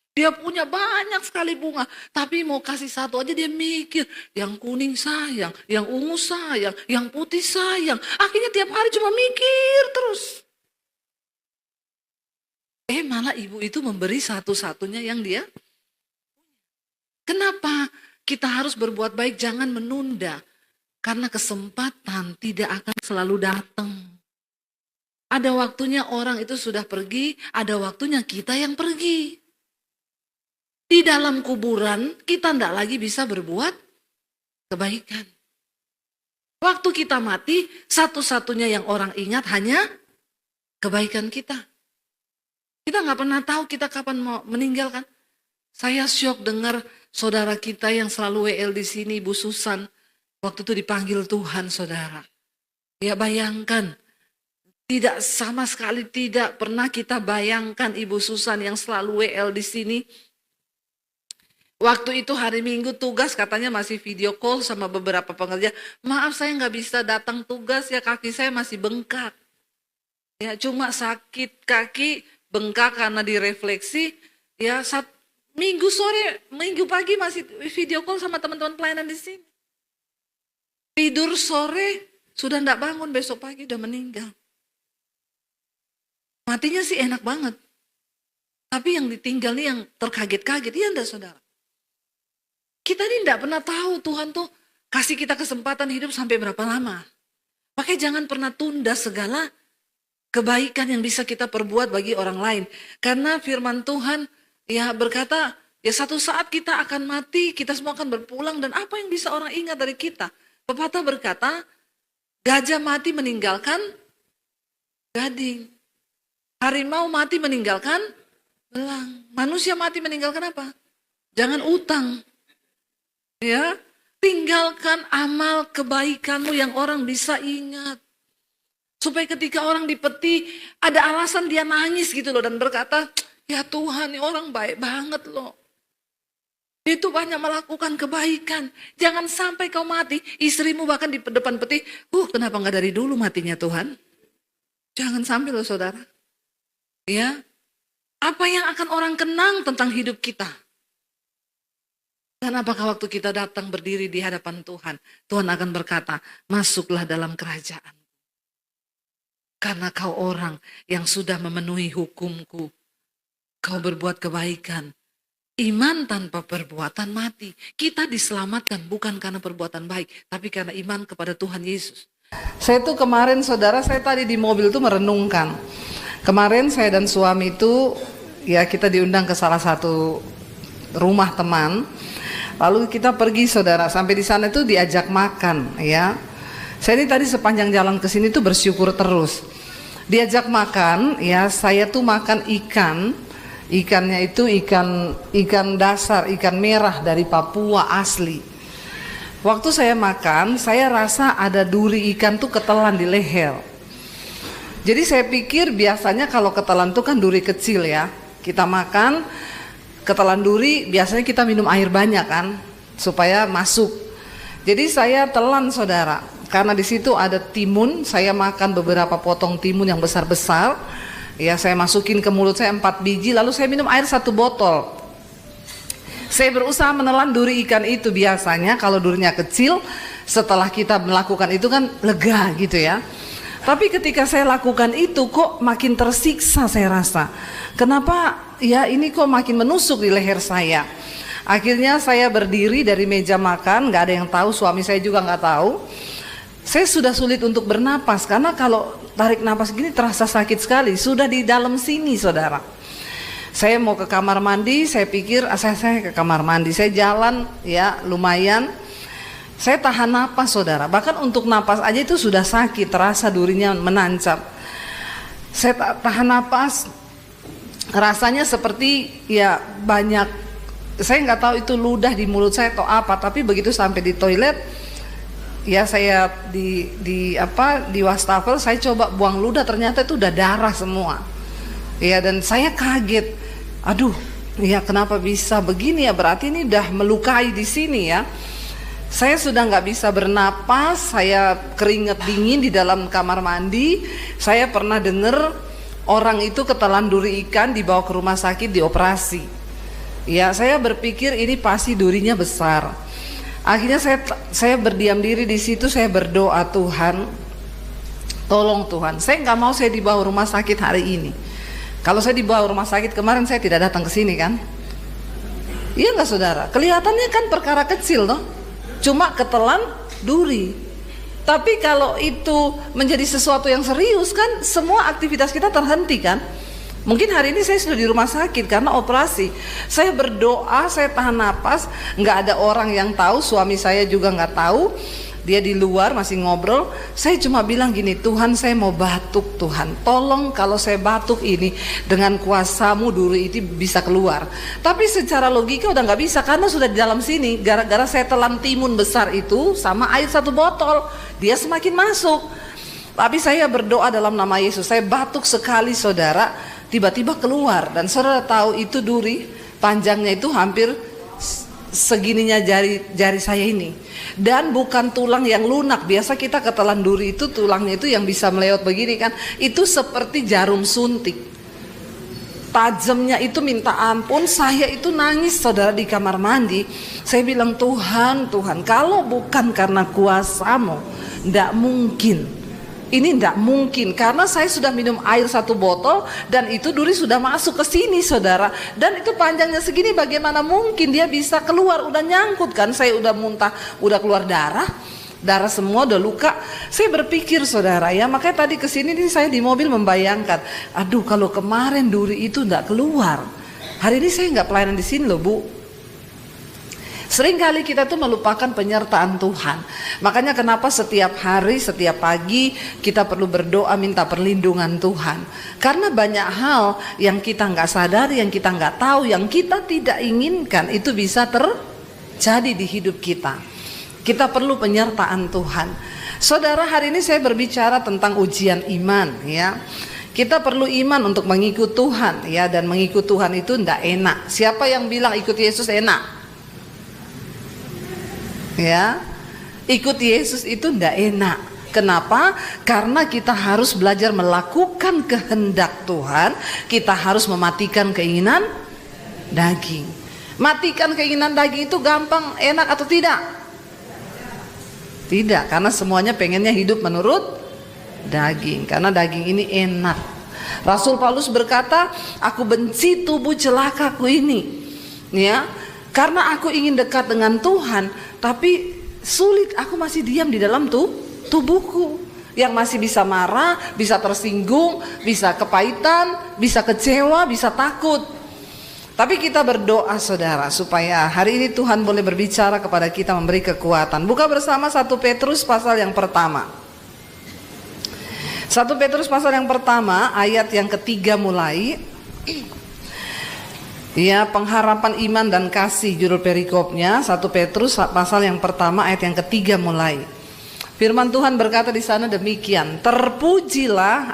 Dia punya banyak sekali bunga, tapi mau kasih 1 aja dia mikir, yang kuning sayang, yang ungu sayang, yang putih sayang. Akhirnya tiap hari cuma mikir terus. Malah ibu itu memberi satu-satunya yang dia. Kenapa kita harus berbuat baik? Jangan menunda, karena kesempatan tidak akan selalu datang. Ada waktunya orang itu sudah pergi, ada waktunya kita yang pergi. Di dalam kuburan kita tidak lagi bisa berbuat kebaikan. Waktu kita mati, satu-satunya yang orang ingat hanya kebaikan kita. Kita nggak pernah tahu kita kapan mau meninggalkan. Saya syok dengar saudara kita yang selalu WL di sini, Bu Susan, waktu itu dipanggil Tuhan, saudara. Ya bayangkan, tidak sama sekali tidak pernah kita bayangkan Ibu Susan yang selalu WL di sini. Waktu itu hari Minggu tugas katanya masih video call sama beberapa pengerja. Maaf saya nggak bisa datang tugas ya, kaki saya masih bengkak. Ya cuma sakit kaki, bengkak karena direfleksi. Ya Minggu sore, Minggu pagi masih video call sama teman-teman pelayanan di sini. Tidur sore sudah nggak bangun, besok pagi udah meninggal. Matinya sih enak banget. Tapi yang ditinggal nih yang terkaget-kaget, iya enggak saudara? Kita ini tidak pernah tahu Tuhan tuh kasih kita kesempatan hidup sampai berapa lama. Makanya jangan pernah tunda segala kebaikan yang bisa kita perbuat bagi orang lain. Karena firman Tuhan ya berkata, ya satu saat kita akan mati, kita semua akan berpulang, dan apa yang bisa orang ingat dari kita? Pepatah berkata, gajah mati meninggalkan gading. Harimau mati meninggalkan belang. Manusia mati meninggalkan apa? Jangan utang. Ya, tinggalkan amal kebaikanmu yang orang bisa ingat. Supaya ketika orang di peti, ada alasan dia nangis gitu loh, dan berkata, ya Tuhan ini orang baik banget loh. Itu banyak melakukan kebaikan. Jangan sampai kau mati, istrimu bahkan di depan peti, kenapa gak dari dulu matinya Tuhan? Jangan sampai loh saudara. Ya, apa yang akan orang kenang tentang hidup kita? Dan apakah waktu kita datang berdiri di hadapan Tuhan, Tuhan akan berkata, masuklah dalam kerajaan. Karena kau orang yang sudah memenuhi hukumku. Kau berbuat kebaikan. Iman tanpa perbuatan mati. Kita diselamatkan bukan karena perbuatan baik, tapi karena iman kepada Tuhan Yesus. Saya tuh kemarin saudara, saya tadi di mobil tuh merenungkan. Kemarin saya dan suami itu, ya kita diundang ke salah satu rumah teman. Lalu kita pergi saudara, sampai di sana itu diajak makan ya. Saya ini tadi sepanjang jalan ke sini tuh bersyukur terus. Diajak makan ya, saya tuh makan ikan. Ikannya itu ikan dasar, ikan merah dari Papua asli. Waktu saya makan, saya rasa ada duri ikan tuh ketelan di leher. Jadi saya pikir biasanya kalau ketelan tuh kan duri kecil ya. Kita makan ketelan duri, biasanya kita minum air banyak kan, supaya masuk. Jadi saya telan saudara, karena di situ ada timun. Saya makan beberapa potong timun yang besar-besar. Ya saya masukin ke mulut saya 4 biji, lalu saya minum air 1 botol. Saya berusaha menelan duri ikan itu. Biasanya kalau durinya kecil, setelah kita melakukan itu kan lega gitu ya. Tapi ketika saya lakukan itu kok makin tersiksa saya rasa. Kenapa ya ini kok makin menusuk di leher saya. Akhirnya saya berdiri dari meja makan, gak ada yang tahu, suami saya juga gak tahu. Saya sudah sulit untuk bernapas, karena kalau tarik napas gini terasa sakit sekali. Sudah di dalam sini saudara. Saya mau ke kamar mandi, saya pikir saya ke kamar mandi. Saya jalan ya lumayan. Saya tahan napas saudara, bahkan untuk napas aja itu sudah sakit, terasa durinya menancap. Saya tahan napas, rasanya seperti ya banyak, saya nggak tahu itu ludah di mulut saya atau apa, tapi begitu sampai di toilet, ya saya di wastafel, saya coba buang ludah, ternyata itu udah darah semua. Ya dan saya kaget, aduh, ya kenapa bisa begini ya, berarti ini udah melukai di sini ya. Saya sudah nggak bisa bernapas, saya keringat dingin di dalam kamar mandi. Saya pernah dengar orang itu ketelan duri ikan dibawa ke rumah sakit dioperasi. Ya saya berpikir ini pasti durinya besar. Akhirnya saya berdiam diri di situ, saya berdoa, Tuhan, tolong Tuhan. Saya nggak mau saya dibawa rumah sakit hari ini. Kalau saya dibawa rumah sakit kemarin saya tidak datang ke sini kan? Iya nggak saudara? Kelihatannya kan perkara kecil toh. Cuma ketelan duri. Tapi kalau itu menjadi sesuatu yang serius kan, semua aktivitas kita terhenti kan. Mungkin hari ini saya sudah di rumah sakit karena operasi. Saya berdoa, saya tahan napas, nggak ada orang yang tahu, suami saya juga nggak tahu. Dia di luar masih ngobrol. Saya cuma bilang gini, Tuhan saya mau batuk, Tuhan tolong kalau saya batuk ini dengan kuasa-Mu duri itu bisa keluar. Tapi secara logika udah nggak bisa karena sudah di dalam sini. Gara-gara saya telan timun besar itu sama air 1 botol, dia semakin masuk. Tapi saya berdoa dalam nama Yesus, saya batuk sekali saudara, tiba-tiba keluar. Dan saudara tahu itu duri panjangnya itu hampir segininya jari saya ini, dan bukan tulang yang lunak. Biasa kita ketelan duri itu tulangnya itu yang bisa melewat begini kan, itu seperti jarum suntik, tajamnya itu minta ampun. Saya itu nangis saudara di kamar mandi. Saya bilang, Tuhan kalau bukan karena kuasa-Mu, ndak mungkin. Ini tidak mungkin karena saya sudah minum air 1 botol dan itu duri sudah masuk ke sini saudara, dan itu panjangnya segini, bagaimana mungkin dia bisa keluar, udah nyangkut kan, saya udah muntah, udah keluar darah semua, udah luka. Saya berpikir saudara ya, makanya tadi kesini nih saya di mobil membayangkan, aduh kalau kemarin duri itu tidak keluar, hari ini saya nggak pelayanan di sini loh Bu. Seringkali kita tuh melupakan penyertaan Tuhan. Makanya kenapa setiap hari, setiap pagi kita perlu berdoa minta perlindungan Tuhan. Karena banyak hal yang kita nggak sadari, yang kita nggak tahu, yang kita tidak inginkan itu bisa terjadi di hidup kita. Kita perlu penyertaan Tuhan. Saudara, hari ini saya berbicara tentang ujian iman ya. Kita perlu iman untuk mengikut Tuhan ya, dan mengikut Tuhan itu ndak enak. Siapa yang bilang ikut Yesus enak? Ya, ikut Yesus itu ndak enak. Kenapa? Karena kita harus belajar melakukan kehendak Tuhan. Kita harus mematikan keinginan daging. Matikan keinginan daging itu gampang, enak atau tidak? Tidak, karena semuanya pengennya hidup menurut daging. Karena daging ini enak. Rasul Paulus berkata, aku benci tubuh celakaku ini. Ya, karena aku ingin dekat dengan Tuhan, tapi sulit, aku masih diam di dalam tubuhku yang masih bisa marah, bisa tersinggung, bisa kepahitan, bisa kecewa, bisa takut. Tapi kita berdoa saudara supaya hari ini Tuhan boleh berbicara kepada kita, memberi kekuatan. Buka bersama 1 Petrus pasal yang pertama. 1 Petrus pasal yang pertama ayat yang ketiga mulai. Ya, pengharapan iman dan kasih judul perikopnya. 1 Petrus pasal yang pertama ayat yang ketiga mulai. Firman Tuhan berkata di sana demikian, terpujilah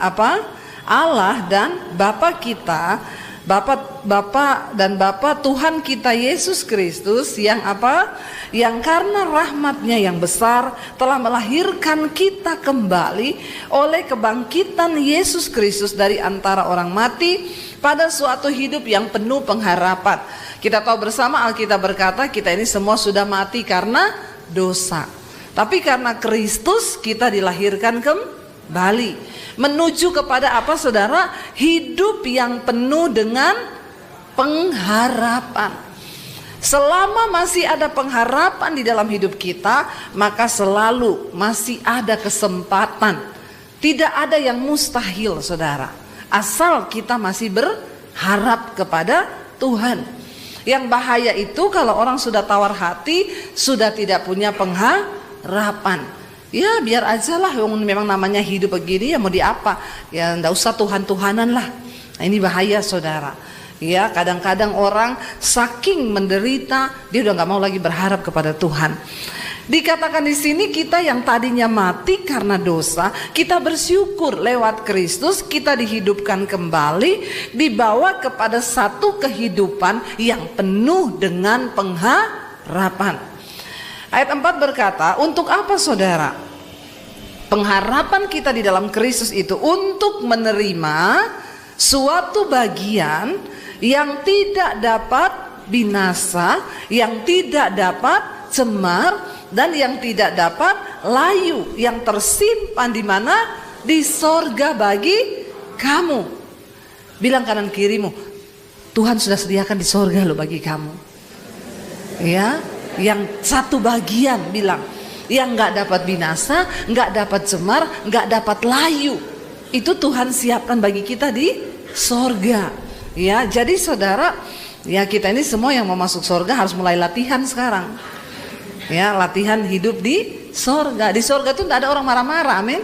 Allah dan Bapa kita, Bapa Tuhan kita Yesus Kristus yang yang karena rahmatnya yang besar telah melahirkan kita kembali oleh kebangkitan Yesus Kristus dari antara orang mati pada suatu hidup yang penuh pengharapan. Kita tahu bersama Alkitab berkata kita ini semua sudah mati karena dosa, tapi karena Kristus kita dilahirkan kembali menuju kepada apa saudara? Hidup yang penuh dengan pengharapan. Selama masih ada pengharapan di dalam hidup kita, maka selalu masih ada kesempatan. Tidak ada yang mustahil saudara, asal kita masih berharap kepada Tuhan. Yang bahaya itu kalau orang sudah tawar hati, sudah tidak punya pengharapan. Ya biar aja lah, memang namanya hidup begini ya mau diapa. Ya ndak usah Tuhan-Tuhanan lah. Nah, ini bahaya saudara. Ya kadang-kadang orang saking menderita, dia udah nggak mau lagi berharap kepada Tuhan. Dikatakan di sini kita yang tadinya mati karena dosa, kita bersyukur lewat Kristus kita dihidupkan kembali, dibawa kepada satu kehidupan yang penuh dengan pengharapan. Ayat 4 berkata, untuk apa saudara? Pengharapan kita di dalam Kristus itu untuk menerima suatu bagian yang tidak dapat binasa, yang tidak dapat cemar, dan yang tidak dapat layu, yang tersimpan di mana? Di sorga bagi kamu. Bilang kanan kirimu, Tuhan sudah sediakan di sorga loh bagi kamu. Ya, yang satu bagian bilang. yang nggak dapat binasa, nggak dapat cemar, nggak dapat layu. Itu Tuhan siapkan bagi kita di sorga. Ya, jadi saudara, ya kita ini semua yang mau masuk sorga harus mulai latihan sekarang. Ya, latihan hidup di sorga. Di sorga itu nggak ada orang marah-marah, amin.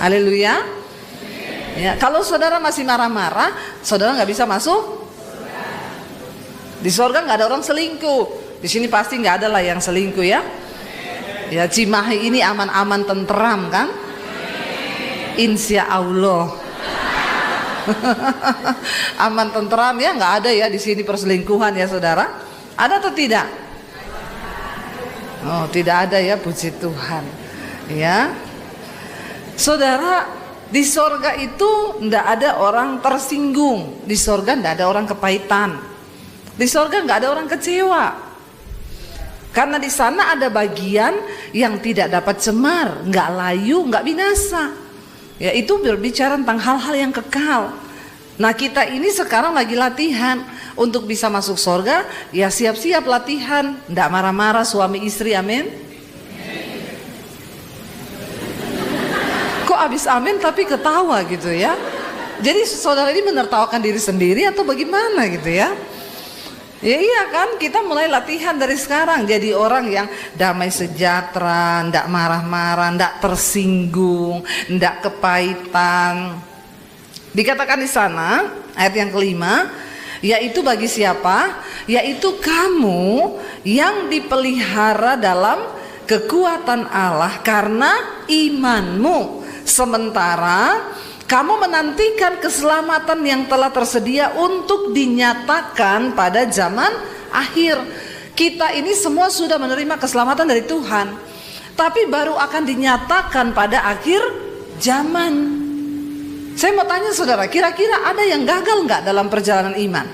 Haleluya. Ya, kalau saudara masih marah-marah, saudara nggak bisa masuk. Di sorga nggak ada orang selingkuh. Di sini pasti nggak ada lah yang selingkuh ya. Ya, Cimahi ini aman-aman tentram kan? Insya Allah. Aman tentram ya, nggak ada ya di sini perselingkuhan ya saudara. Ada atau tidak? Oh, tidak ada ya, puji Tuhan. Ya, saudara, di sorga itu nggak ada orang tersinggung. Di sorga nggak ada orang kepahitan. Di sorga nggak ada orang kecewa. Karena di sana ada bagian yang tidak dapat cemar, nggak layu, nggak binasa. Ya, itu berbicara tentang hal-hal yang kekal. Nah, kita ini sekarang lagi latihan untuk bisa masuk sorga. Ya, siap-siap latihan, nggak marah-marah suami istri, amin. Kok abis amin tapi ketawa gitu ya? Jadi saudara ini menertawakan diri sendiri atau bagaimana gitu ya? Ya iya kan, kita mulai latihan dari sekarang jadi orang yang damai sejahtera, ndak marah-marah, ndak tersinggung, ndak kepahitan. Dikatakan di sana ayat yang kelima, yaitu bagi siapa? Yaitu kamu yang dipelihara dalam kekuatan Allah karena imanmu, sementara kamu menantikan keselamatan yang telah tersedia untuk dinyatakan pada zaman akhir. Kita ini semua sudah menerima keselamatan dari Tuhan, tapi baru akan dinyatakan pada akhir zaman. Saya mau tanya saudara, kira-kira ada yang gagal nggak dalam perjalanan iman?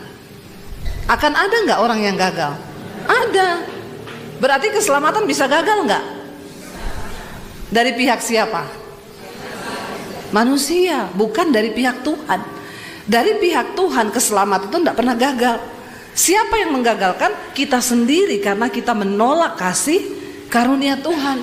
Akan ada nggak orang yang gagal? Ada. Berarti keselamatan bisa gagal nggak? Dari pihak siapa? Manusia, bukan dari pihak Tuhan. Dari pihak Tuhan keselamatan itu tidak pernah gagal. Siapa yang menggagalkan? Kita sendiri, karena kita menolak kasih karunia Tuhan.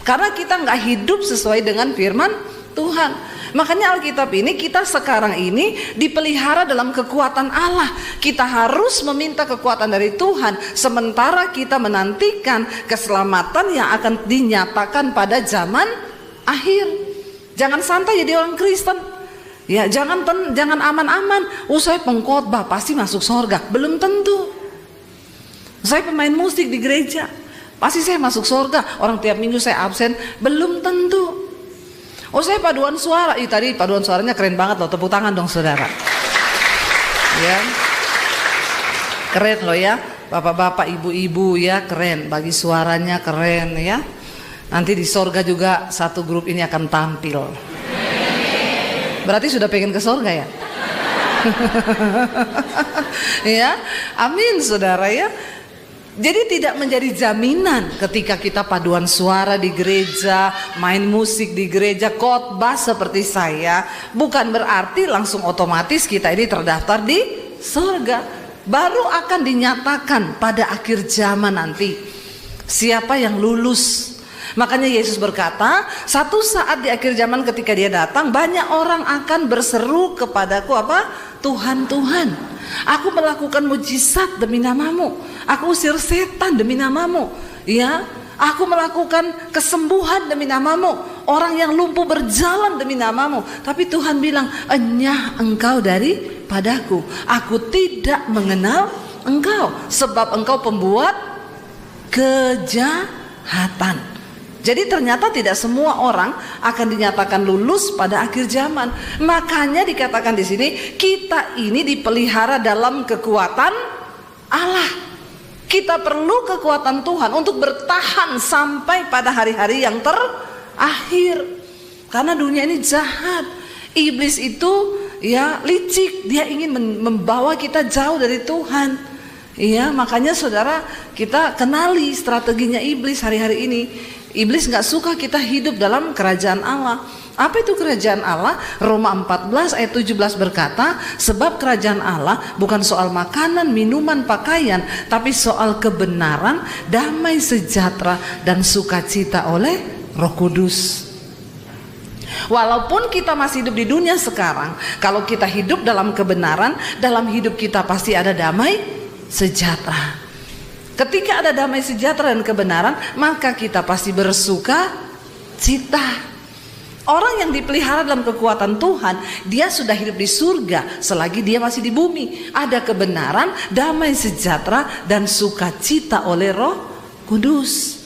Karena kita nggak hidup sesuai dengan firman Tuhan. Makanya Alkitab ini, kita sekarang ini dipelihara dalam kekuatan Allah. Kita harus meminta kekuatan dari Tuhan, sementara kita menantikan keselamatan yang akan dinyatakan pada zaman akhir. Jangan santai jadi orang Kristen. Ya, jangan aman-aman. Oh, saya pengkhotbah pasti masuk surga. Belum tentu. Saya pemain musik di gereja, pasti saya masuk surga. Orang tiap minggu saya absen. Belum tentu. Oh, saya paduan suara. Tadi paduan suaranya keren banget loh. Tepuk tangan dong saudara. Ya, keren loh ya. Bapak-bapak, ibu-ibu ya, keren. Bagi suaranya keren ya. Nanti di sorga juga satu grup ini akan tampil. Berarti sudah pengen ke sorga ya? Ya, amin saudara ya. Jadi tidak menjadi jaminan ketika kita paduan suara di gereja, main musik di gereja, khotbah seperti saya, bukan berarti langsung otomatis kita ini terdaftar di sorga. Baru akan dinyatakan pada akhir zaman nanti siapa yang lulus. Makanya Yesus berkata, satu saat di akhir zaman ketika dia datang, banyak orang akan berseru kepadaku apa? Tuhan, Tuhan, aku melakukan mujizat demi namamu, aku usir setan demi namamu, ya, aku melakukan kesembuhan demi namamu, orang yang lumpuh berjalan demi namamu. Tapi Tuhan bilang, enyah engkau daripadaku, aku tidak mengenal engkau, sebab engkau pembuat kejahatan. Jadi ternyata tidak semua orang akan dinyatakan lulus pada akhir zaman. Makanya dikatakan di sini, kita ini dipelihara dalam kekuatan Allah. Kita perlu kekuatan Tuhan untuk bertahan sampai pada hari-hari yang terakhir. Karena dunia ini jahat. Iblis itu ya licik, dia ingin membawa kita jauh dari Tuhan. Iya, makanya saudara, kita kenali strateginya iblis hari-hari ini. Iblis nggak suka kita hidup dalam kerajaan Allah. Apa itu kerajaan Allah? Roma 14 ayat 17 berkata, sebab kerajaan Allah bukan soal makanan, minuman, pakaian, tapi soal kebenaran, damai sejahtera, dan sukacita oleh Roh Kudus. Walaupun kita masih hidup di dunia sekarang, kalau kita hidup dalam kebenaran, dalam hidup kita pasti ada damai sejahtera. Ketika ada damai sejahtera dan kebenaran, maka kita pasti bersuka cita. Orang yang dipelihara dalam kekuatan Tuhan, dia sudah hidup di surga selagi dia masih di bumi. Ada kebenaran, damai sejahtera, dan sukacita oleh Roh Kudus.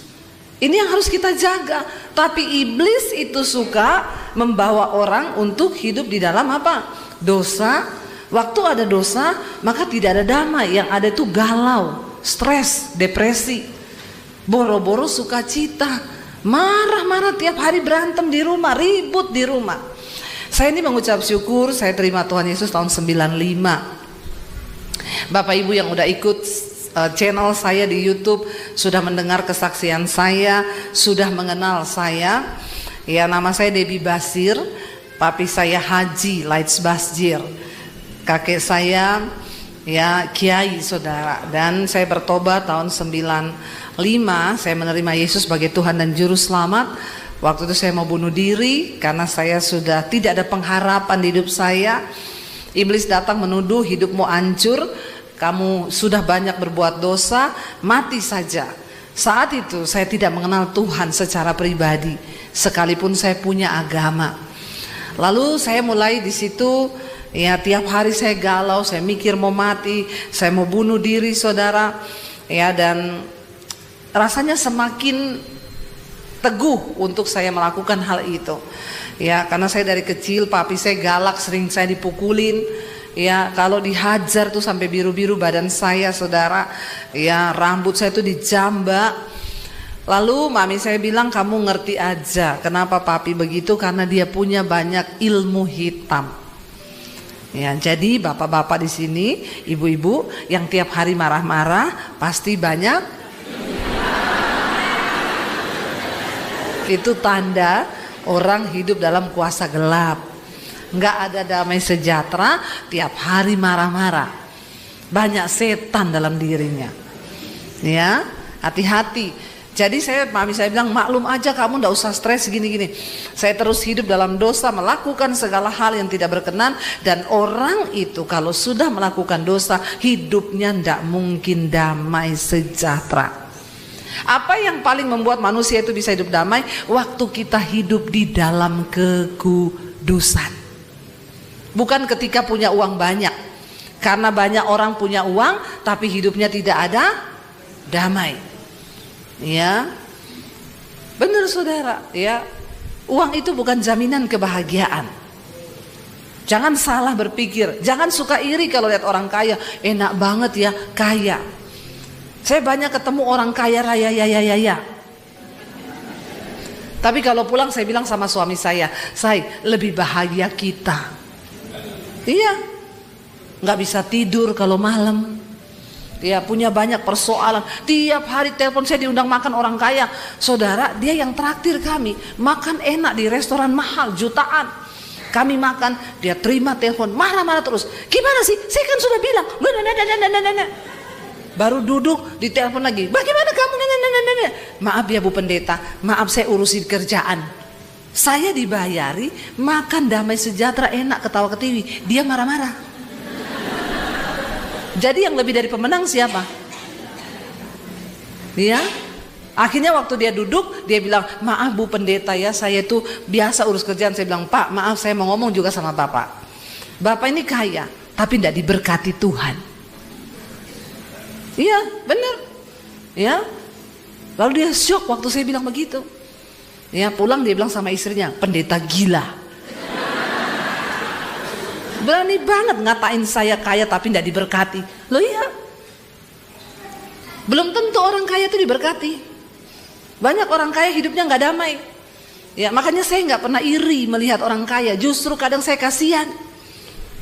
Ini yang harus kita jaga. Tapi iblis itu suka membawa orang untuk hidup di dalam apa? Dosa. Waktu ada dosa, maka tidak ada damai. Yang ada itu galau, stres, depresi, boro-boro sukacita. Marah-marah tiap hari, berantem di rumah, ribut di rumah. Saya ini mengucap syukur, saya terima Tuhan Yesus tahun 95. Bapak Ibu yang udah ikut channel saya di YouTube sudah mendengar kesaksian saya, sudah mengenal saya. Ya, nama saya Debbie Basir, papi saya Haji Lights Basjir, kakek saya ya Kiai saudara. Dan saya bertobat tahun 95. Saya menerima Yesus sebagai Tuhan dan Juru Selamat. Waktu itu saya mau bunuh diri karena saya sudah tidak ada pengharapan di hidup saya. Iblis datang menuduh hidupmu hancur, kamu sudah banyak berbuat dosa, mati saja. Saat itu saya tidak mengenal Tuhan secara pribadi, sekalipun saya punya agama. Lalu saya mulai di situ, ya tiap hari saya galau, saya mikir mau mati, saya mau bunuh diri saudara. Ya, dan rasanya semakin teguh untuk saya melakukan hal itu. Ya, karena saya dari kecil papi saya galak, sering saya dipukulin. Ya, kalau dihajar tuh sampai biru-biru badan saya saudara. Ya, rambut saya tuh dijambak. Lalu mami saya bilang, kamu ngerti aja kenapa papi begitu, karena dia punya banyak ilmu hitam. Ya, jadi bapak-bapak di sini, ibu-ibu yang tiap hari marah-marah pasti banyak. Itu tanda orang hidup dalam kuasa gelap. Nggak ada damai sejahtera, tiap hari marah-marah. Banyak setan dalam dirinya. Ya, hati-hati. Jadi mami saya bilang, maklum aja kamu nggak usah stres gini-gini. Saya terus hidup dalam dosa, melakukan segala hal yang tidak berkenan. Dan orang itu kalau sudah melakukan dosa, hidupnya nggak mungkin damai sejahtera. Apa yang paling membuat manusia itu bisa hidup damai? Waktu kita hidup di dalam kekudusan. Bukan ketika punya uang banyak. Karena banyak orang punya uang tapi hidupnya tidak ada damai. Ya, benar saudara. Ya, uang itu bukan jaminan kebahagiaan. Jangan salah berpikir. Jangan suka iri kalau lihat orang kaya. Enak banget ya kaya. Saya banyak ketemu orang kaya raya ya. Tapi kalau pulang saya bilang sama suami saya lebih bahagia kita. Iya, nggak bisa tidur kalau malam. Dia punya banyak persoalan. Tiap hari telepon saya, diundang makan orang kaya. Saudara, dia yang traktir kami. Makan enak di restoran mahal jutaan. Kami makan, dia terima telepon, marah-marah terus. Gimana sih? Saya kan sudah bilang. Baru duduk di telepon lagi. Bagaimana kamu? Maaf ya Bu Pendeta, maaf saya urusin kerjaan. Saya dibayari makan damai sejahtera enak ketawa ketiwi. Dia marah-marah. Jadi yang lebih dari pemenang siapa? Dia. Akhirnya waktu dia duduk, dia bilang, maaf Bu Pendeta ya, saya tuh biasa urus kerjaan. Saya bilang, Pak maaf saya mau ngomong juga sama Bapak. Bapak ini kaya, tapi tidak diberkati Tuhan. Iya, benar. Ya. Lalu dia syok waktu saya bilang begitu. Ya, pulang dia bilang sama istrinya, pendeta gila. Berani banget ngatain saya kaya tapi tidak diberkati. Loh iya. Belum tentu orang kaya itu diberkati. Banyak orang kaya hidupnya nggak damai. Ya, makanya saya nggak pernah iri melihat orang kaya. Justru kadang saya kasihan.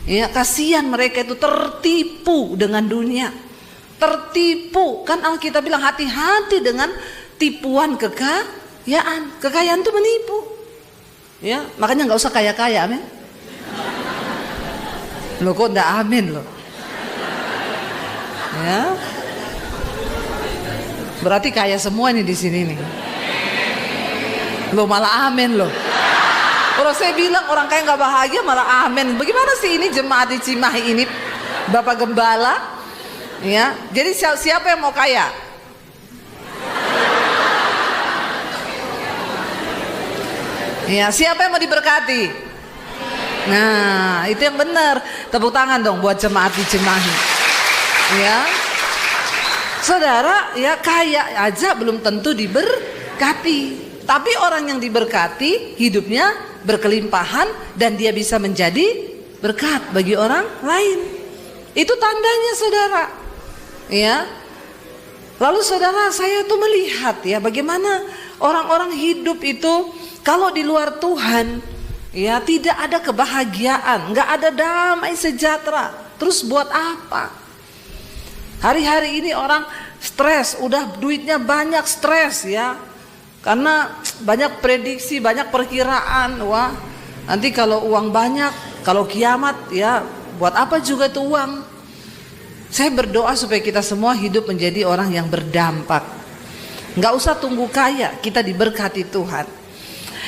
Ya, kasihan mereka itu tertipu dengan dunia. Tertipu, kan Alkitab bilang hati-hati dengan tipuan kekayaan itu menipu. Ya, makanya nggak usah kaya-kaya, amin. Loh kok nggak amin loh? Ya, berarti kaya semua nih di sini nih. Loh malah amin loh. Kalau saya bilang orang kaya nggak bahagia malah amin. Bagaimana sih ini jemaat di Cimahi ini, Bapak Gembala? Ya, jadi siapa yang mau kaya? Ya, siapa yang mau diberkati? Nah, itu yang benar. Tepuk tangan dong buat jemaat di Cimahi. Ya, saudara, ya kaya aja belum tentu diberkati. Tapi orang yang diberkati hidupnya berkelimpahan dan dia bisa menjadi berkat bagi orang lain. Itu tandanya, saudara. Ya. Lalu saudara, saya tuh melihat ya bagaimana orang-orang hidup itu kalau di luar Tuhan, ya tidak ada kebahagiaan, nggak ada damai sejahtera. Terus buat apa? Hari-hari ini orang stres, udah duitnya banyak stres ya. Karena banyak prediksi, banyak perkiraan. Wah, nanti kalau uang banyak, kalau kiamat ya buat apa juga itu uang. Saya berdoa supaya kita semua hidup menjadi orang yang berdampak. Nggak usah tunggu kaya, kita diberkati Tuhan.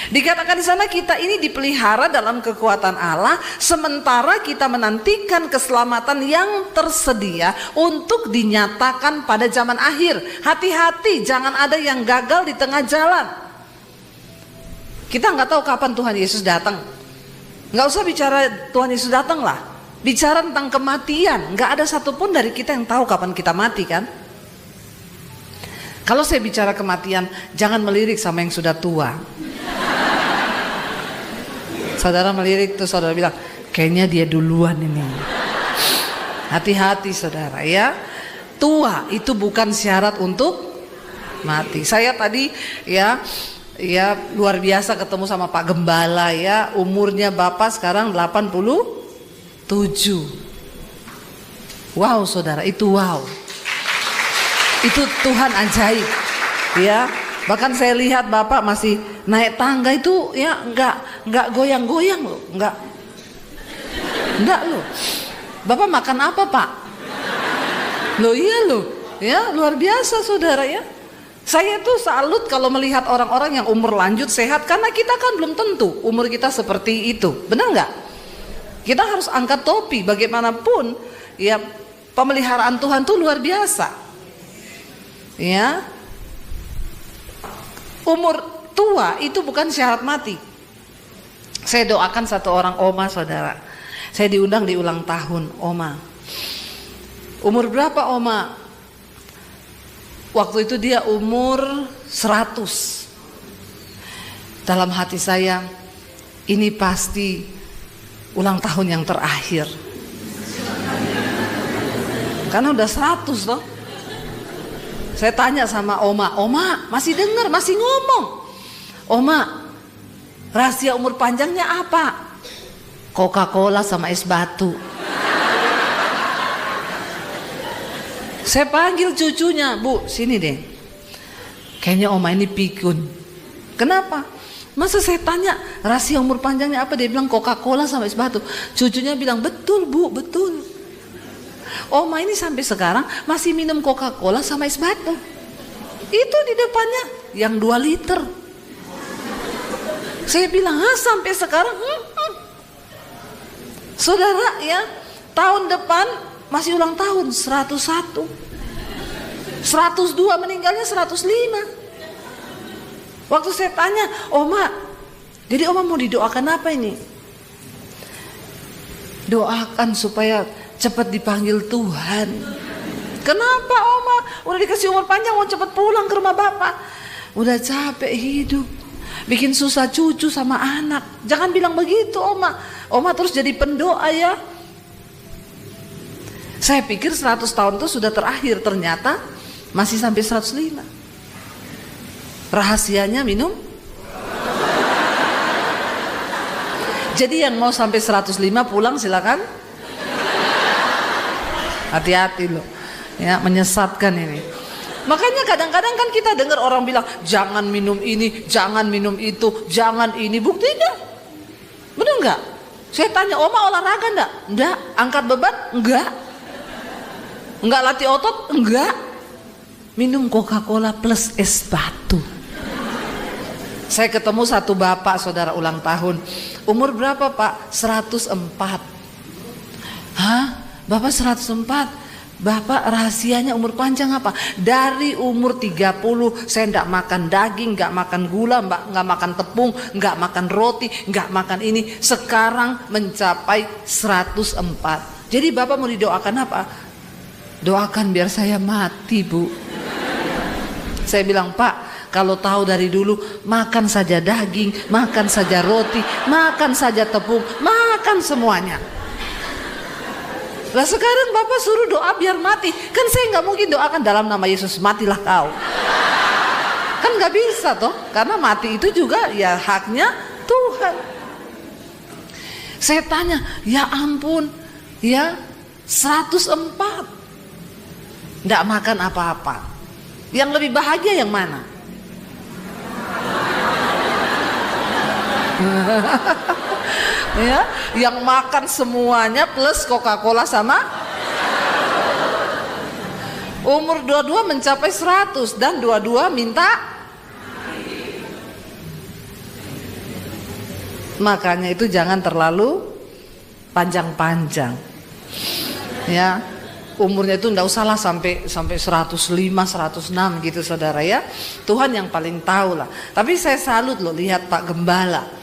Dikatakan di sana kita ini dipelihara dalam kekuatan Allah, sementara kita menantikan keselamatan yang tersedia untuk dinyatakan pada zaman akhir. Hati-hati, jangan ada yang gagal di tengah jalan. Kita nggak tahu kapan Tuhan Yesus datang. Nggak usah bicara Tuhan Yesus datang lah. Bicara tentang kematian, nggak ada satupun dari kita yang tahu kapan kita mati kan? Kalau saya bicara kematian, jangan melirik sama yang sudah tua. Saudara melirik tuh, saudara bilang, kayaknya dia duluan ini. Hati-hati saudara ya. Tua itu bukan syarat untuk mati. Saya tadi ya luar biasa ketemu sama Pak Gembala ya. Umurnya Bapak sekarang 87. Wow saudara, itu wow. Itu Tuhan ajaib ya. Bahkan saya lihat Bapak masih naik tangga itu ya enggak goyang-goyang loh, enggak loh. Bapak makan apa Pak? Loh iya loh, ya luar biasa saudara ya. Saya tuh salut kalau melihat orang-orang yang umur lanjut sehat, karena kita kan belum tentu umur kita seperti itu, benar nggak? Kita harus angkat topi bagaimanapun ya, pemeliharaan Tuhan tuh luar biasa. Ya. Umur tua itu bukan syarat mati. Saya doakan satu orang oma saudara. Saya diundang di ulang tahun oma. Umur berapa oma? Waktu itu dia umur 100. Dalam hati saya, ini pasti ulang tahun yang terakhir. Karena udah 100 loh. Saya tanya sama oma masih dengar, masih ngomong. Oma, rahasia umur panjangnya apa? Coca-Cola sama es batu. Saya panggil cucunya, Bu, sini deh. Kayaknya oma ini pikun. Kenapa? Masa saya tanya rahasia umur panjangnya apa? Dia bilang Coca-Cola sama es batu. Cucunya bilang, betul Bu, betul. Oma ini sampai sekarang masih minum Coca-Cola sama es batu. Itu di depannya yang 2 liter. Saya bilang, sampai sekarang? Saudara ya, tahun depan masih ulang tahun 101. 102, meninggalnya 105. Waktu saya tanya, Oma, jadi Oma mau didoakan apa ini? Doakan supaya cepat dipanggil Tuhan. Kenapa Oma? Udah dikasih umur panjang mau cepat pulang ke rumah Bapak. Udah capek hidup, bikin susah cucu sama anak. Jangan bilang begitu Oma. Oma terus jadi pendoa ya. Saya pikir 100 tahun itu sudah terakhir, ternyata masih sampai 105. Rahasianya minum. Jadi yang mau sampai 105 pulang silakan. Hati-hati loh, ya menyesatkan ini. Makanya kadang-kadang kan kita dengar orang bilang, jangan minum ini, jangan minum itu, jangan ini. Buktinya, bener nggak? Saya tanya, Oma olahraga enggak? Enggak. Angkat beban? Enggak. Enggak latih otot? Enggak. Minum Coca-Cola plus es batu. Saya ketemu satu bapak, saudara, ulang tahun. Umur berapa, Pak? 104. Hah? Bapak 104? Bapak rahasianya umur panjang apa? Dari umur 30 saya enggak makan daging, enggak makan gula, enggak makan tepung, enggak makan roti, enggak makan ini. Sekarang mencapai 104. Jadi Bapak mau didoakan apa? Doakan biar saya mati, Bu. Saya bilang, Pak, kalau tahu dari dulu makan saja daging, makan saja roti, makan saja tepung, makan semuanya. Lah sekarang Bapak suruh doa biar mati. Kan saya nggak mungkin doakan dalam nama Yesus matilah kau. Kan nggak bisa toh, karena mati itu juga ya haknya Tuhan. Saya tanya, ya ampun, ya 104, nggak makan apa-apa. Yang lebih bahagia yang mana? Ya, yang makan semuanya plus Coca-Cola sama umur 22 mencapai 100 dan 22 minta. Makanya itu jangan terlalu panjang-panjang. Ya, umurnya itu enggak usahlah sampai 105, 106 gitu, saudara ya. Tuhan yang paling tahu lah. Tapi saya salut loh lihat Pak Gembala.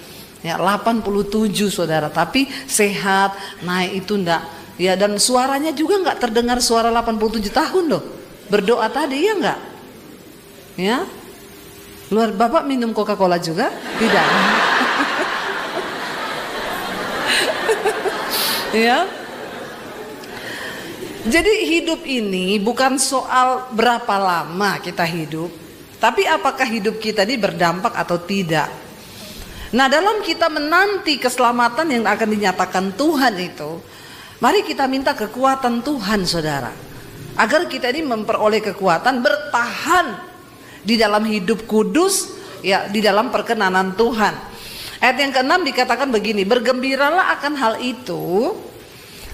Ya 87, saudara, tapi sehat, naik itu enggak ya, dan suaranya juga enggak terdengar suara 87 tahun loh. Berdoa tadi ya enggak? Ya. Luar. Bapak minum Coca-Cola juga? Tidak. Ya. Jadi hidup ini bukan soal berapa lama kita hidup, tapi apakah hidup kita ini berdampak atau tidak. Nah, dalam kita menanti keselamatan yang akan dinyatakan Tuhan itu, mari kita minta kekuatan Tuhan, saudara, agar kita ini memperoleh kekuatan bertahan di dalam hidup kudus, ya, di dalam perkenanan Tuhan. Ayat yang ke-6 dikatakan begini, bergembiralah akan hal itu,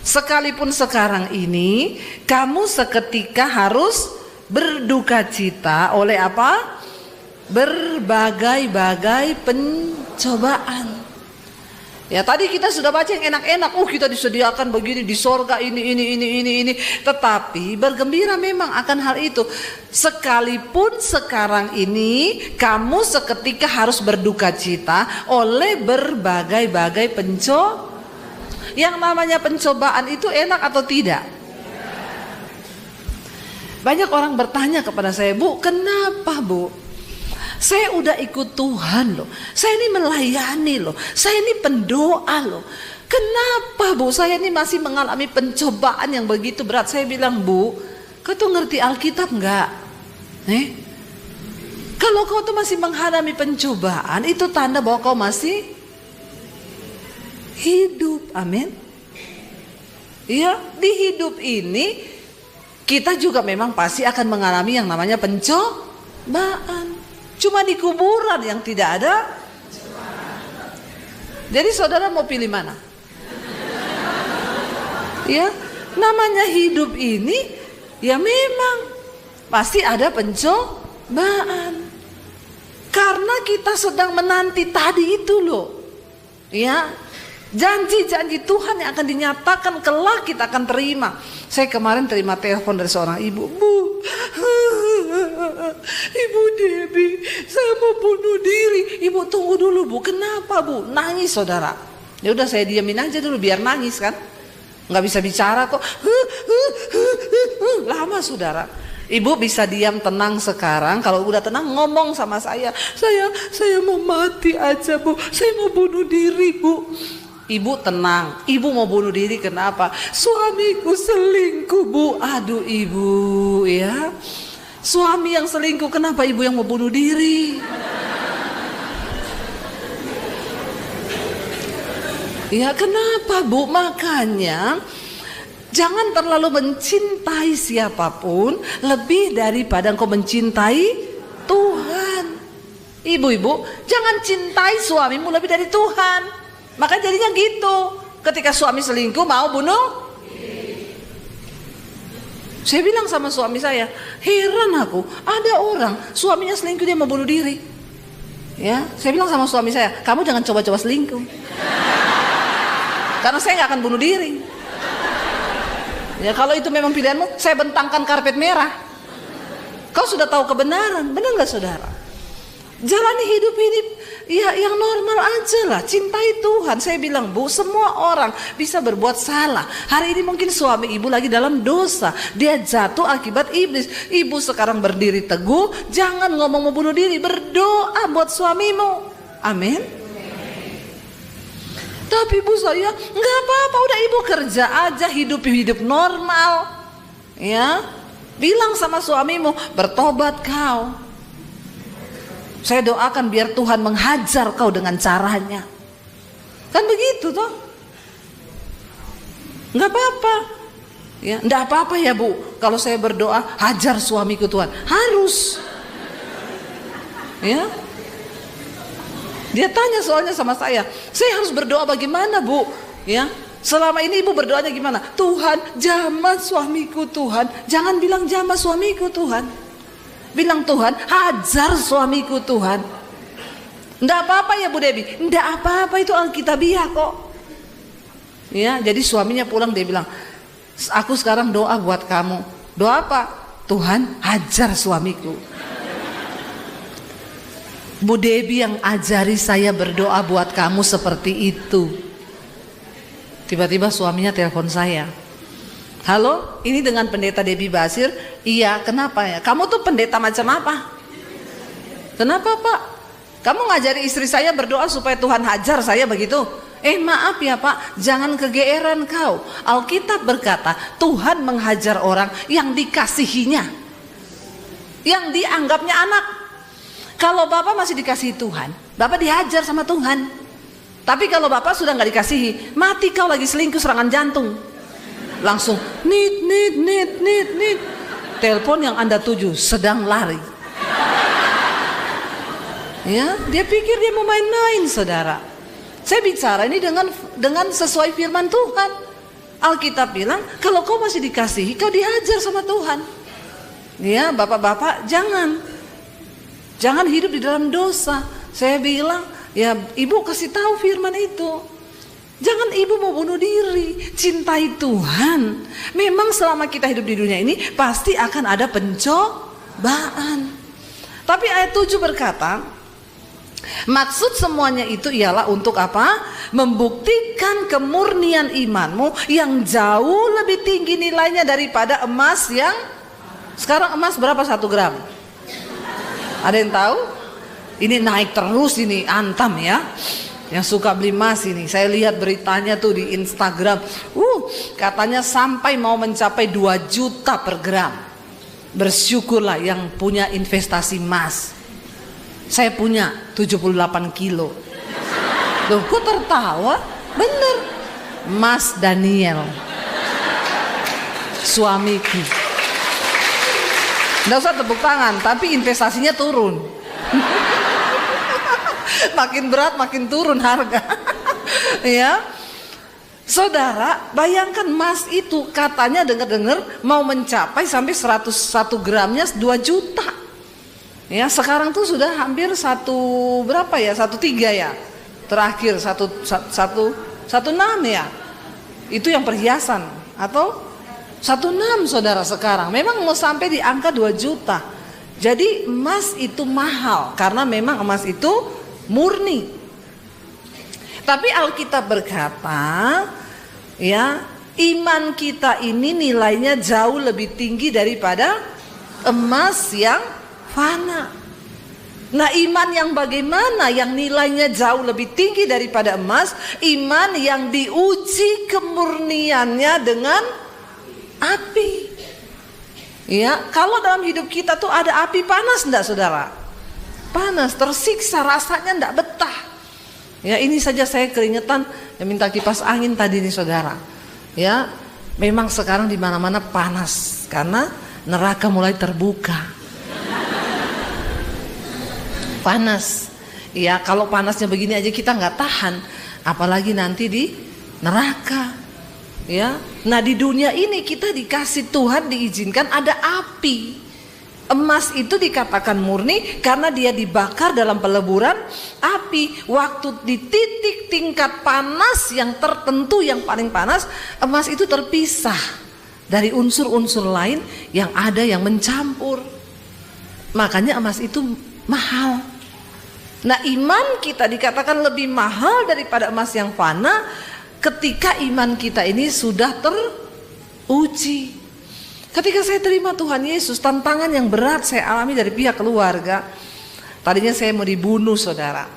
sekalipun sekarang ini kamu seketika harus berduka cita oleh apa? Berbagai-bagai pencobaan. Ya, tadi kita sudah baca yang enak-enak. Kita disediakan begini di sorga, ini. Tetapi bergembira memang akan hal itu. Sekalipun sekarang ini kamu seketika harus berduka cita oleh berbagai-bagai pencobaan. Yang namanya pencobaan itu enak atau tidak? Banyak orang bertanya kepada saya, Bu, kenapa, Bu? Saya udah ikut Tuhan loh, saya ini melayani loh, saya ini pendoa loh. Kenapa, Bu, saya ini masih mengalami pencobaan yang begitu berat? Saya bilang, Bu, kau tuh ngerti Alkitab enggak? Kalau kau tuh masih menghadapi pencobaan, itu tanda bahwa kau masih hidup. Amin. Ya, di hidup ini kita juga memang pasti akan mengalami yang namanya pencobaan. Cuma di kuburan yang tidak ada. Jadi saudara mau pilih mana? Ya, namanya hidup ini ya memang pasti ada pencobaan. Karena kita sedang menanti tadi itu loh. Ya, janji-janji Tuhan yang akan dinyatakan kelak kita akan terima. Saya kemarin terima telepon dari seorang ibu, Bu, Ibu Debbie, saya mau bunuh diri. Ibu tunggu dulu, Bu, kenapa, Bu? Nangis, saudara. Ya udah, saya diamin aja dulu biar nangis kan. Nggak bisa bicara kok. Lama, saudara. Ibu bisa diam tenang sekarang. Kalau udah tenang ngomong sama saya mau mati aja, Bu. Saya mau bunuh diri, Bu. Ibu tenang, ibu mau bunuh diri kenapa? Suamiku selingkuh, Bu. Aduh, ibu, ya. Suami yang selingkuh, kenapa ibu yang mau bunuh diri? Ya, kenapa, Bu? Makanya Jangan terlalu mencintai siapapun lebih daripada engkau mencintai Tuhan. Ibu-ibu, jangan cintai suamimu lebih dari Tuhan. Maka jadinya gitu. Ketika suami selingkuh mau bunuh. Saya bilang sama suami saya, heran aku, ada orang suaminya selingkuh dia mau bunuh diri. Ya, saya bilang sama suami saya, kamu jangan coba-coba selingkuh. Karena saya nggak akan bunuh diri. Ya, kalau itu memang pilihanmu, saya bentangkan karpet merah. Kau sudah tahu kebenaran, benar nggak saudara? Jalani hidup ini ya yang normal aja lah. Cintai Tuhan. Saya bilang, Bu, semua orang bisa berbuat salah. Hari ini mungkin suami ibu lagi dalam dosa. Dia jatuh akibat iblis. Ibu sekarang berdiri teguh. Jangan ngomong mau bunuh diri. Berdoa buat suamimu. Amin. Tapi ibu saya, nggak apa-apa. Udah ibu kerja aja. Hidup normal. Ya. Bilang sama suamimu, bertobat kau. Saya doakan biar Tuhan menghajar kau dengan caranya. Kan begitu toh? Nggak apa-apa. Ya, nggak apa-apa ya Bu. Kalau saya berdoa, hajar suamiku Tuhan. Harus. Ya. Dia tanya soalnya sama saya harus berdoa bagaimana Bu? Ya. Selama ini ibu berdoanya gimana? Tuhan, jamah suamiku Tuhan. Jangan bilang jamah suamiku Tuhan. Bilang Tuhan, hajar suamiku Tuhan. Nggak apa-apa ya Bu Debi. Nggak apa-apa, itu Alkitabiah kok. Ya, jadi suaminya pulang dia bilang, aku sekarang doa buat kamu. Doa apa? Tuhan, hajar suamiku. Bu Debi yang ajari saya berdoa buat kamu seperti itu. Tiba-tiba suaminya telepon saya. Halo, ini dengan pendeta Debbie Basir. Iya, kenapa ya? Kamu tuh pendeta macam apa? Kenapa Pak? Kamu ngajari istri saya berdoa supaya Tuhan hajar saya begitu? Maaf ya Pak, jangan kegeeran kau. Alkitab berkata, Tuhan menghajar orang yang dikasihinya, yang dianggapnya anak. Kalau Bapak masih dikasihi Tuhan, Bapak dihajar sama Tuhan. Tapi kalau Bapak sudah nggak dikasihi, mati kau lagi selingkuh serangan jantung. Langsung nit. Telepon yang Anda tuju sedang lari. Ya, dia pikir dia mau main-main, saudara. Saya bicara ini dengan sesuai firman Tuhan. Alkitab bilang, kalau kau masih dikasihi, kau dihajar sama Tuhan. Ya, bapak-bapak jangan hidup di dalam dosa. Saya bilang, ya ibu kasih tahu firman itu. Jangan ibu mau bunuh diri, cintai Tuhan. Memang selama kita hidup di dunia ini pasti akan ada pencobaan. Tapi ayat 7 berkata, maksud semuanya itu ialah untuk apa? Membuktikan kemurnian imanmu yang jauh lebih tinggi nilainya daripada emas yang sekarang emas berapa 1 gram? Ada yang tahu? Ini naik terus ini, antam ya. Yang suka beli emas ini, saya lihat beritanya tuh di Instagram. Katanya sampai mau mencapai 2 juta per gram. Bersyukurlah yang punya investasi emas. Saya punya 78 kilo. Loh, kok tertawa? Bener. Mas Daniel, suamiku. Nggak usah tepuk tangan, tapi investasinya turun. Makin berat makin turun harga. Ya, saudara, bayangkan emas itu katanya dengar-dengar mau mencapai sampai 101 gramnya 2 juta. Ya, sekarang tuh sudah hampir 1 berapa ya? 1,3 ya. Terakhir 1,6 ya. Itu yang perhiasan atau 1,6 saudara sekarang. Memang mau sampai di angka 2 juta. Jadi emas itu mahal karena memang emas itu murni. Tapi Alkitab berkata, ya, iman kita ini nilainya jauh lebih tinggi daripada emas yang fana. Nah, iman yang bagaimana yang nilainya jauh lebih tinggi daripada emas? Iman yang diuji kemurniannya dengan api. Ya, kalau dalam hidup kita tuh ada api panas enggak saudara? Panas, tersiksa, rasanya enggak betah. Ya, ini saja saya keringetan, ya minta kipas angin tadi nih saudara. Ya, Memang sekarang di mana-mana panas karena neraka mulai terbuka. Panas. Ya, kalau panasnya begini aja kita nggak tahan, apalagi nanti di neraka. Ya. Nah, di dunia ini kita dikasih Tuhan diizinkan ada api. Emas itu dikatakan murni karena dia dibakar dalam peleburan api. Waktu di titik tingkat panas yang tertentu, yang paling panas, emas itu terpisah dari unsur-unsur lain yang ada yang mencampur. Makanya emas itu mahal. Nah, iman kita dikatakan lebih mahal daripada emas yang fana ketika iman kita ini sudah teruji. Ketika saya terima Tuhan Yesus, tantangan yang berat saya alami dari pihak keluarga. Tadinya saya mau dibunuh, saudara.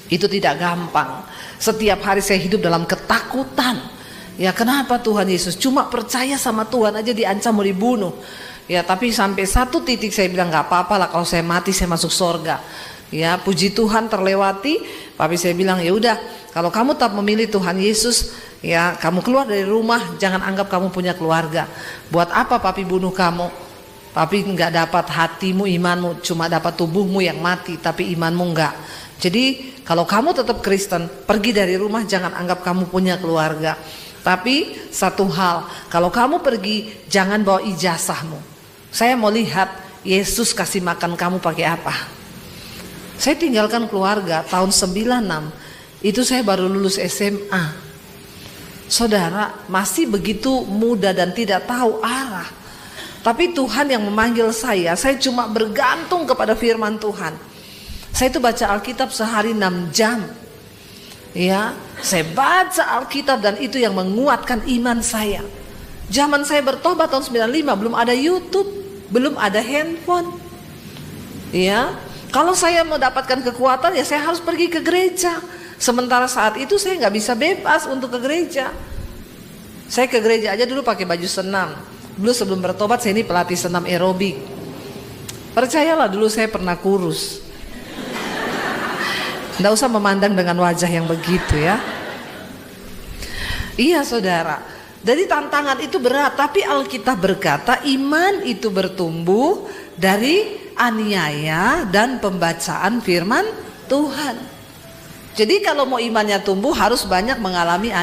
Itu tidak gampang. Setiap hari saya hidup dalam ketakutan. Ya, kenapa Tuhan Yesus? Cuma percaya sama Tuhan aja diancam mau dibunuh. Ya, tapi sampai satu titik saya bilang gak apa-apa lah, kalau saya mati saya masuk surga. Ya, puji Tuhan terlewati. Tapi saya bilang ya udah, kalau kamu tetap memilih Tuhan Yesus, ya kamu keluar dari rumah, jangan anggap kamu punya keluarga. Buat apa papi bunuh kamu? Papi nggak dapat hatimu, imanmu, cuma dapat tubuhmu yang mati, tapi imanmu nggak. Jadi kalau kamu tetap Kristen, pergi dari rumah, jangan anggap kamu punya keluarga. Tapi satu hal, kalau kamu pergi, jangan bawa ijazahmu. Saya mau lihat Yesus kasih makan kamu pakai apa. Saya tinggalkan keluarga tahun 96, itu saya baru lulus SMA. Saudara, masih begitu muda dan tidak tahu arah. Tapi Tuhan yang memanggil saya cuma bergantung kepada firman Tuhan. Saya itu baca Alkitab sehari 6 jam. Ya, saya baca Alkitab dan itu yang menguatkan iman saya. Zaman saya bertobat tahun 95 belum ada YouTube, belum ada handphone. Ya, kalau saya mau dapatkan kekuatan ya saya harus pergi ke gereja. Sementara saat itu saya nggak bisa bebas untuk ke gereja. Saya ke gereja aja dulu pakai baju senam. Dulu sebelum bertobat saya ini pelatih senam aerobik. Percayalah dulu saya pernah kurus. Nggak usah memandang dengan wajah yang begitu ya. Iya saudara. Jadi tantangan itu berat. Tapi Alkitab berkata iman itu bertumbuh dari aniaya dan pembacaan firman Tuhan. Jadi kalau mau imannya tumbuh harus banyak mengalami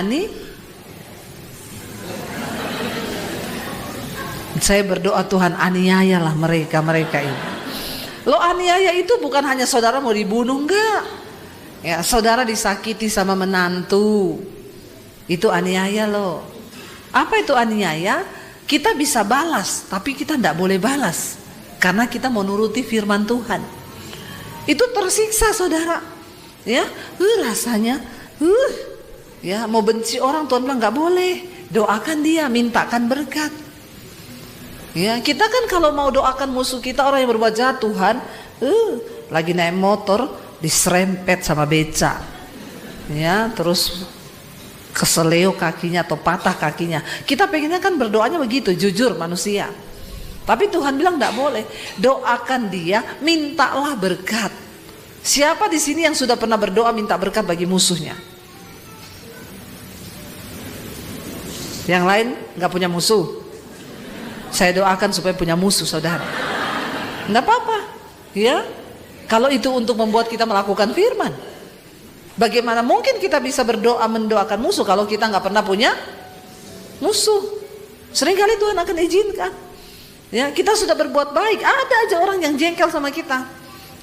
Saya berdoa Tuhan aniayalah mereka ini. Lo aniaya itu bukan hanya saudara mau dibunuh, enggak. Ya, saudara disakiti sama menantu. Itu aniaya lo. Apa itu aniaya? Kita bisa balas, tapi kita enggak boleh balas. Karena kita mau nuruti firman Tuhan. Itu tersiksa saudara. Ya, rasanya ya mau benci orang Tuhan bilang nggak boleh, doakan dia, mintakan berkat. Ya, kita kan kalau mau doakan musuh kita orang yang berbuat jahat, Tuhan lagi naik motor diserempet sama beca, ya terus keseleo kakinya atau patah kakinya. Kita pengennya kan berdoanya begitu, jujur manusia. Tapi Tuhan bilang nggak boleh, doakan dia, mintalah berkat. Siapa di sini yang sudah pernah berdoa minta berkat bagi musuhnya? Yang lain nggak punya musuh. Saya doakan supaya punya musuh saudara. Nggak apa-apa, ya. Kalau itu untuk membuat kita melakukan firman. Bagaimana mungkin kita bisa berdoa mendoakan musuh kalau kita nggak pernah punya musuh? Seringkali Tuhan akan izinkan. Ya, kita sudah berbuat baik, ada aja orang yang jengkel sama kita.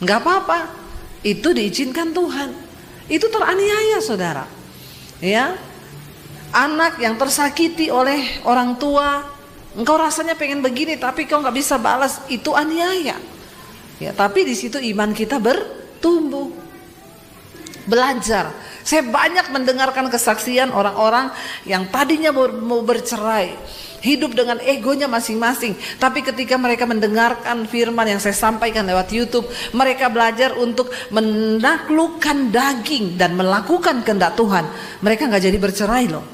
Nggak apa-apa. Itu diizinkan Tuhan. Itu teraniaya saudara. Ya, anak yang tersakiti oleh orang tua, engkau rasanya pengen begini tapi kau nggak bisa balas, itu aniaya. Ya, tapi di situ iman kita bertumbuh. Belajar. Saya banyak mendengarkan kesaksian orang-orang yang tadinya mau bercerai, hidup dengan egonya masing-masing, tapi ketika mereka mendengarkan firman yang saya sampaikan lewat YouTube, mereka belajar untuk menaklukkan daging dan melakukan kehendak Tuhan. Mereka nggak jadi bercerai loh.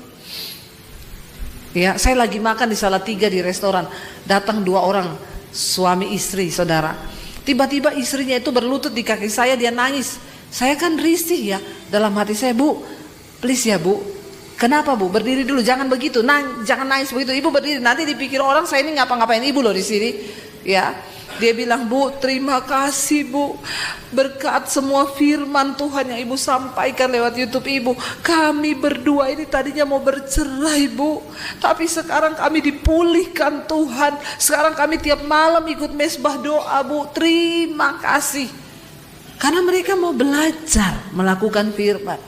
Ya, saya lagi makan di Salatiga di restoran, datang 2 orang suami istri saudara. Tiba-tiba istrinya itu berlutut di kaki saya, dia nangis. Saya kan risih ya, dalam hati saya, Bu, please ya Bu, Kenapa Bu? Berdiri dulu, jangan begitu, jangan nangis begitu. Ibu berdiri, nanti dipikir orang saya ini ngapa-ngapain ibu loh di sini. Ya, dia bilang, Bu, terima kasih Bu, berkat semua firman Tuhan yang ibu sampaikan lewat YouTube ibu. Kami berdua ini tadinya mau bercerai Bu, tapi sekarang kami dipulihkan Tuhan. Sekarang kami tiap malam ikut mesbah doa Bu. Terima kasih. Karena mereka mau belajar melakukan firman.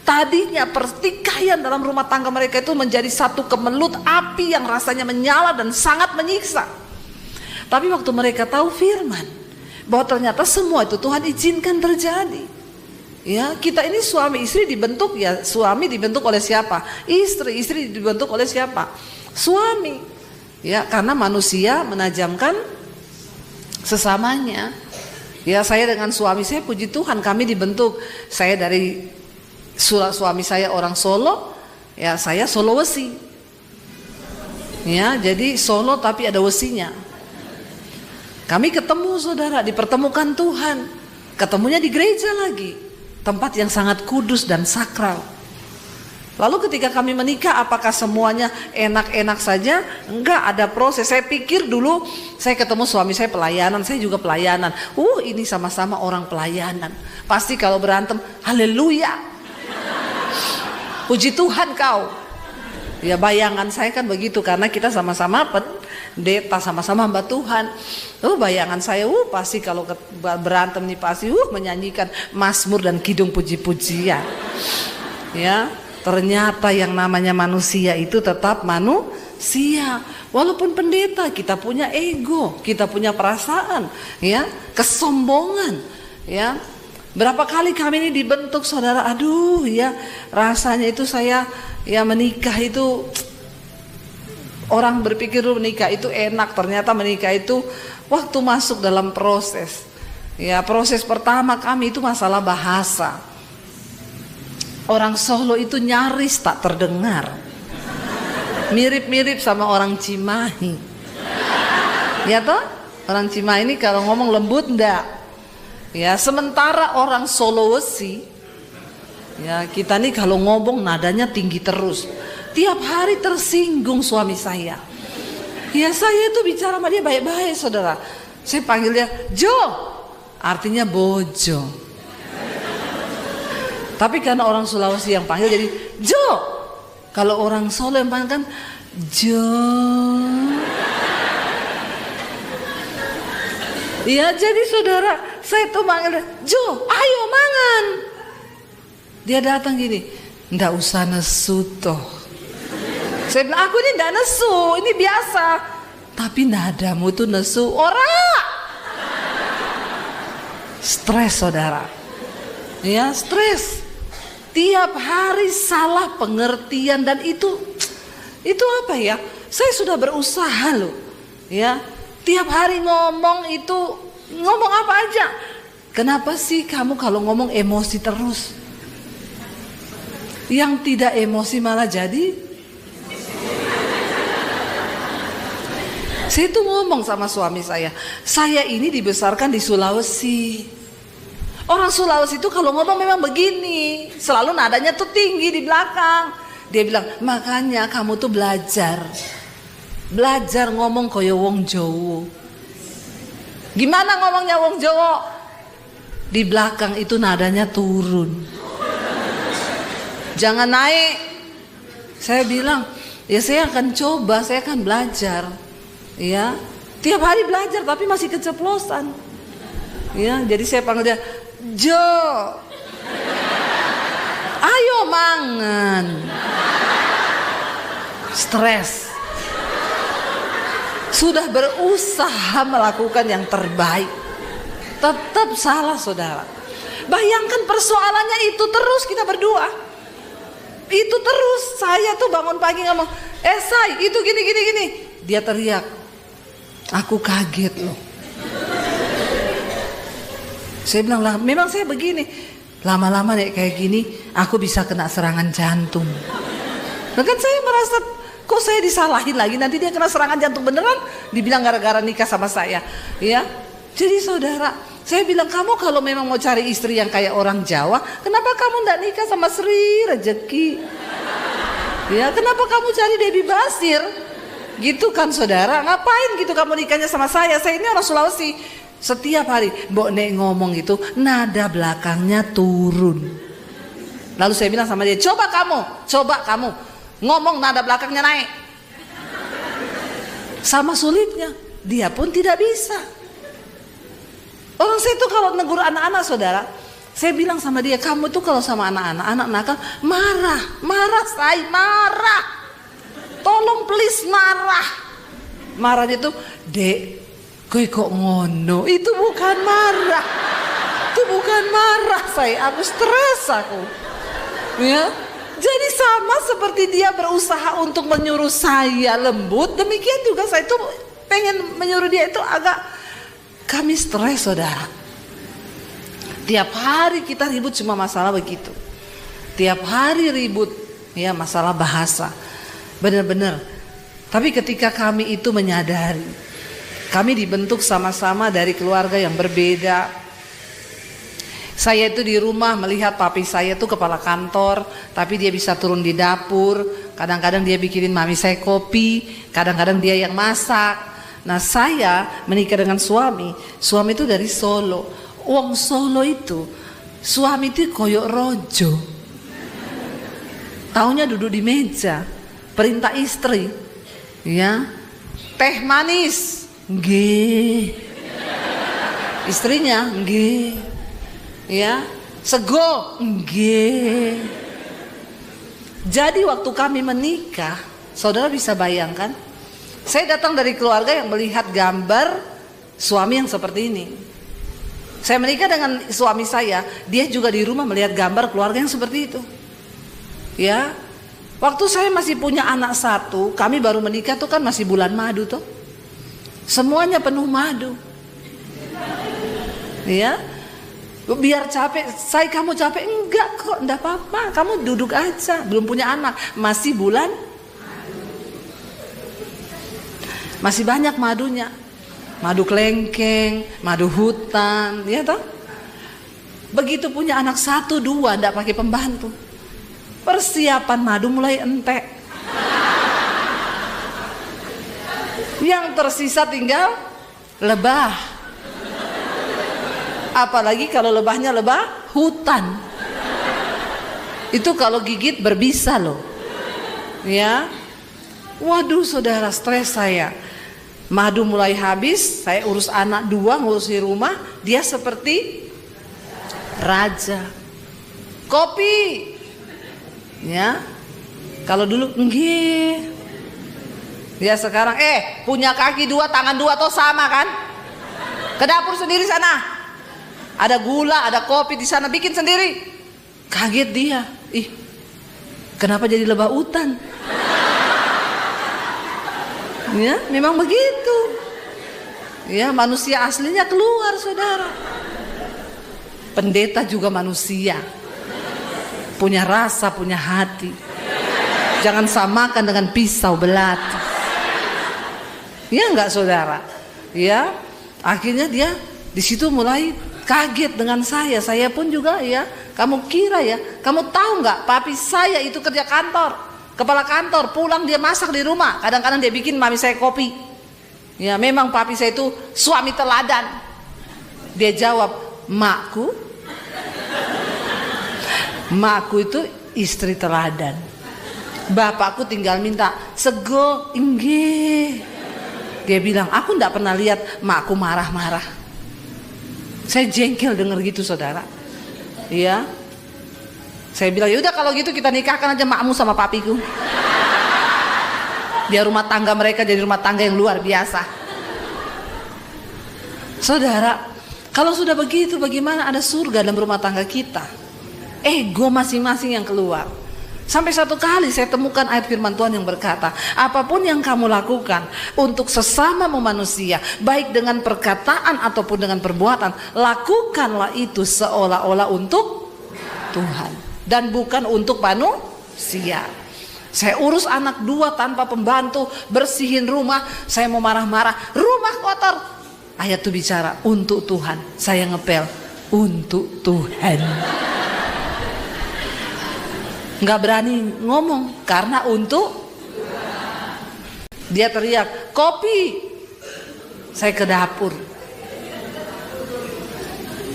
Tadinya pertikaian dalam rumah tangga mereka itu menjadi satu kemelut api yang rasanya menyala dan sangat menyiksa. Tapi waktu mereka tahu firman, bahwa ternyata semua itu Tuhan izinkan terjadi. Ya, kita ini suami istri dibentuk, ya suami dibentuk oleh siapa? Istri dibentuk oleh siapa? Suami. Ya, karena manusia menajamkan sesamanya. Ya, saya dengan suami saya puji Tuhan kami dibentuk. Saya dari suami saya orang Solo, ya saya Solo Wesi. Ya, jadi Solo tapi ada wesinya. Kami ketemu saudara, dipertemukan Tuhan. Ketemunya di gereja lagi, tempat yang sangat kudus dan sakral. Lalu ketika kami menikah, apakah semuanya enak-enak saja? Enggak, ada proses. Saya pikir dulu, saya ketemu suami saya pelayanan, saya juga pelayanan. Ini sama-sama orang pelayanan. Pasti kalau berantem, haleluya, puji Tuhan kau. Ya bayangan saya kan begitu, karena kita sama-sama pendeta, sama-sama hamba Tuhan. Bayangan saya, pasti kalau berantem nih pasti menyanyikan mazmur dan kidung puji-pujian. Ya, ternyata yang namanya manusia itu tetap manusia. Walaupun pendeta, kita punya ego, kita punya perasaan, ya, kesombongan, ya. Berapa kali kami ini dibentuk saudara, aduh ya rasanya itu saya ya menikah itu, orang berpikir menikah itu enak, ternyata menikah itu waktu masuk dalam proses. Ya, proses pertama kami itu masalah bahasa. Orang Solo itu nyaris tak terdengar, mirip-mirip sama orang Cimahi. Ya toh, orang Cimahi ini kalau ngomong lembut enggak. Ya, sementara orang Sulawesi, ya kita nih kalau ngomong nadanya tinggi terus. Tiap hari tersinggung suami saya. Ya saya itu bicara sama dia baik-baik saudara. Saya panggil dia Jo, artinya bojo. Tapi karena orang Sulawesi yang panggil jadi Jo. Kalau orang Solo yang panggil kan Jo. Ya jadi saudara, saya tuh manggil Jo, ayo mangan. Dia datang gini, ndak usah nesu toh. Saya bilang, aku ini ndak nesu, ini biasa. Tapi nadamu tuh nesu, ora. Stres saudara. Ya stres. Tiap hari salah pengertian, dan itu apa ya? Saya sudah berusaha loh. Ya. Tiap hari ngomong itu, ngomong apa aja. Kenapa sih kamu kalau ngomong emosi terus? Yang tidak emosi malah jadi. Saya tuh ngomong sama suami saya ini dibesarkan di Sulawesi. Orang Sulawesi itu kalau ngomong memang begini, selalu nadanya tuh tinggi di belakang. Dia bilang, makanya kamu tuh belajar ngomong kaya wong Jawa. Gimana ngomongnya wong Jawa? Di belakang itu nadanya turun, jangan naik. Saya bilang, ya saya akan coba, saya akan belajar. Ya, tiap hari belajar tapi masih keceplosan. Ya, jadi saya panggil dia Jo, ayo mangan. Stres. Sudah berusaha melakukan yang terbaik, tetap salah saudara. Bayangkan persoalannya itu terus kita berdua. Itu terus, saya tuh bangun pagi ngomong, Say, itu gini. Dia teriak, aku kaget loh. Saya bilang, lah memang saya begini. Lama-lama kayak gini, aku bisa kena serangan jantung. Bahkan saya merasa, kok saya disalahin lagi, nanti dia kena serangan jantung beneran, dibilang gara-gara nikah sama saya. Ya, jadi saudara, saya bilang, kamu kalau memang mau cari istri yang kayak orang Jawa, kenapa kamu nggak nikah sama Sri Rezeki? Ya, kenapa kamu cari Debbie Basir? Gitu kan saudara, ngapain gitu kamu nikahnya sama saya? Saya ini orang Sulawesi. Setiap hari Mbok Nek ngomong itu nada belakangnya turun. Lalu saya bilang sama dia, coba kamu ngomong nada belakangnya naik. Sama sulitnya, dia pun tidak bisa. Orang saya tuh kalau negur anak-anak saudara, saya bilang sama dia, kamu tuh kalau sama anak nakal marah, saya marah. Tolong please marah. Marahnya tuh, Dek, kowe kok ngono? Itu bukan marah. Itu bukan marah saya, aku stres aku. Ya. Jadi sama seperti dia berusaha untuk menyuruh saya lembut, demikian juga saya tuh pengen menyuruh dia itu agak, kami stres saudara. Tiap hari kita ribut cuma masalah begitu. Tiap hari ribut ya masalah bahasa. Benar-benar. Tapi ketika kami itu menyadari, kami dibentuk sama-sama dari keluarga yang berbeda. Saya itu di rumah melihat papi saya itu kepala kantor, tapi dia bisa turun di dapur. Kadang-kadang dia bikinin mami saya kopi, kadang-kadang dia yang masak. Nah saya menikah dengan suami itu dari Solo. Wong Solo itu, suami itu koyok rojo. Taunya duduk di meja, perintah istri, ya, teh manis, nggih. Istrinya, nggih. Ya, sego, nggih. Jadi waktu kami menikah, saudara bisa bayangkan, saya datang dari keluarga yang melihat gambar suami yang seperti ini. Saya menikah dengan suami saya, dia juga di rumah melihat gambar keluarga yang seperti itu. Ya, waktu saya masih punya anak satu, kami baru menikah tuh kan masih bulan madu tuh, semuanya penuh madu. Ya, biar capek, kamu capek? Enggak kok, enggak apa-apa, kamu duduk aja, belum punya anak, masih bulan, masih banyak madunya, madu kelengkeng, madu hutan, ya toh. Begitu punya anak 1, 2, enggak pakai pembantu, persiapan madu mulai entek, yang tersisa tinggal lebah. Apalagi kalau lebahnya lebah hutan, itu kalau gigit berbisa loh. Ya, waduh saudara, stres saya. Madu mulai habis, saya urus anak 2, ngurusi rumah, dia seperti raja. Kopi, ya, kalau dulu nggih, dia sekarang punya kaki 2, tangan 2 atau sama kan? Ke dapur sendiri sana. Ada gula, ada kopi di sana, bikin sendiri. Kaget dia. Ih, kenapa jadi lebah hutan? Ya, memang begitu. Ya, manusia aslinya keluar, saudara. Pendeta juga manusia. Punya rasa, punya hati. Jangan samakan dengan pisau belati. Ya enggak, saudara? Ya, akhirnya dia di situ mulai kaget dengan saya pun juga ya. Kamu kira ya, kamu tahu nggak? Papi saya itu kerja kantor, kepala kantor, pulang dia masak di rumah. Kadang-kadang dia bikin mami saya kopi. Ya memang papi saya itu suami teladan. Dia jawab, makku itu istri teladan. Bapakku tinggal minta sego, inggih. Dia bilang, aku nggak pernah lihat makku marah-marah. Saya jengkel denger gitu saudara. Iya. Saya bilang, ya udah kalau gitu kita nikahkan aja makmu sama papiku. Biar rumah tangga mereka jadi rumah tangga yang luar biasa. Saudara, kalau sudah begitu bagaimana ada surga dalam rumah tangga kita? Ego masing-masing yang keluar. Sampai satu kali saya temukan ayat firman Tuhan yang berkata, apapun yang kamu lakukan untuk sesamamu manusia, baik dengan perkataan ataupun dengan perbuatan, lakukanlah itu seolah-olah untuk Tuhan dan bukan untuk manusia. Saya urus anak 2 tanpa pembantu, bersihin rumah, saya mau marah-marah, rumah kotor. Ayat itu bicara untuk Tuhan, saya ngepel untuk Tuhan. nggak berani ngomong karena untuk dia teriak kopi. Saya ke dapur,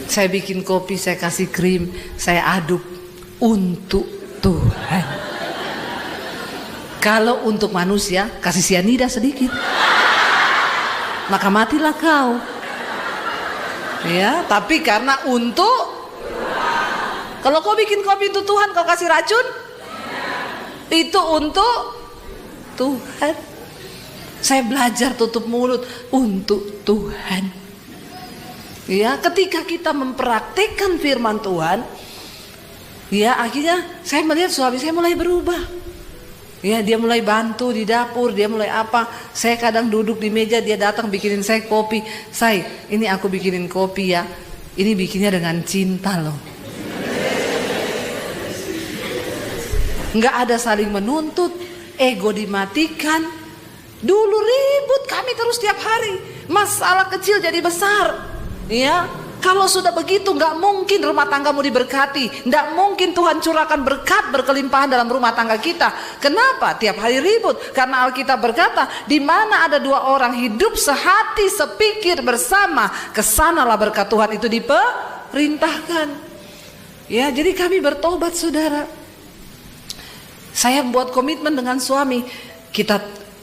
saya bikin kopi, saya kasih krim, saya aduk untuk Tuhan. Kalau untuk manusia kasih sianida sedikit, maka matilah kau. Ya, tapi karena untuk kalau kau bikin kopi untuk Tuhan, kau kasih racun, itu untuk Tuhan. Saya belajar tutup mulut untuk Tuhan. Ya, ketika kita mempraktikkan firman Tuhan, ya akhirnya saya melihat suami saya mulai berubah. Ya, dia mulai bantu di dapur, dia mulai apa. Saya kadang duduk di meja, dia datang bikinin saya kopi. Say, ini aku bikinin kopi ya. Ini bikinnya dengan cinta loh. Nggak ada saling menuntut, ego dimatikan. Dulu ribut kami terus tiap hari, masalah kecil jadi besar. Ya, kalau sudah begitu nggak mungkin rumah tanggamu diberkati, nggak mungkin Tuhan curahkan berkat berkelimpahan dalam rumah tangga kita. Kenapa? Tiap hari ribut. Karena Alkitab berkata, di mana ada dua orang hidup sehati sepikir bersama, kesanalah berkat Tuhan itu diperintahkan. Ya, jadi kami bertobat saudara. Saya buat komitmen dengan suami,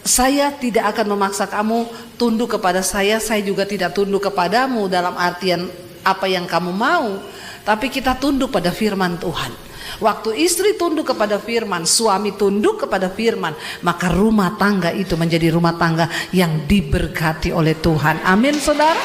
saya tidak akan memaksa kamu tunduk kepada saya juga tidak tunduk kepadamu dalam artian apa yang kamu mau, tapi kita tunduk pada firman Tuhan. Waktu istri tunduk kepada firman, suami tunduk kepada firman, maka rumah tangga itu menjadi rumah tangga yang diberkati oleh Tuhan. Amin saudara.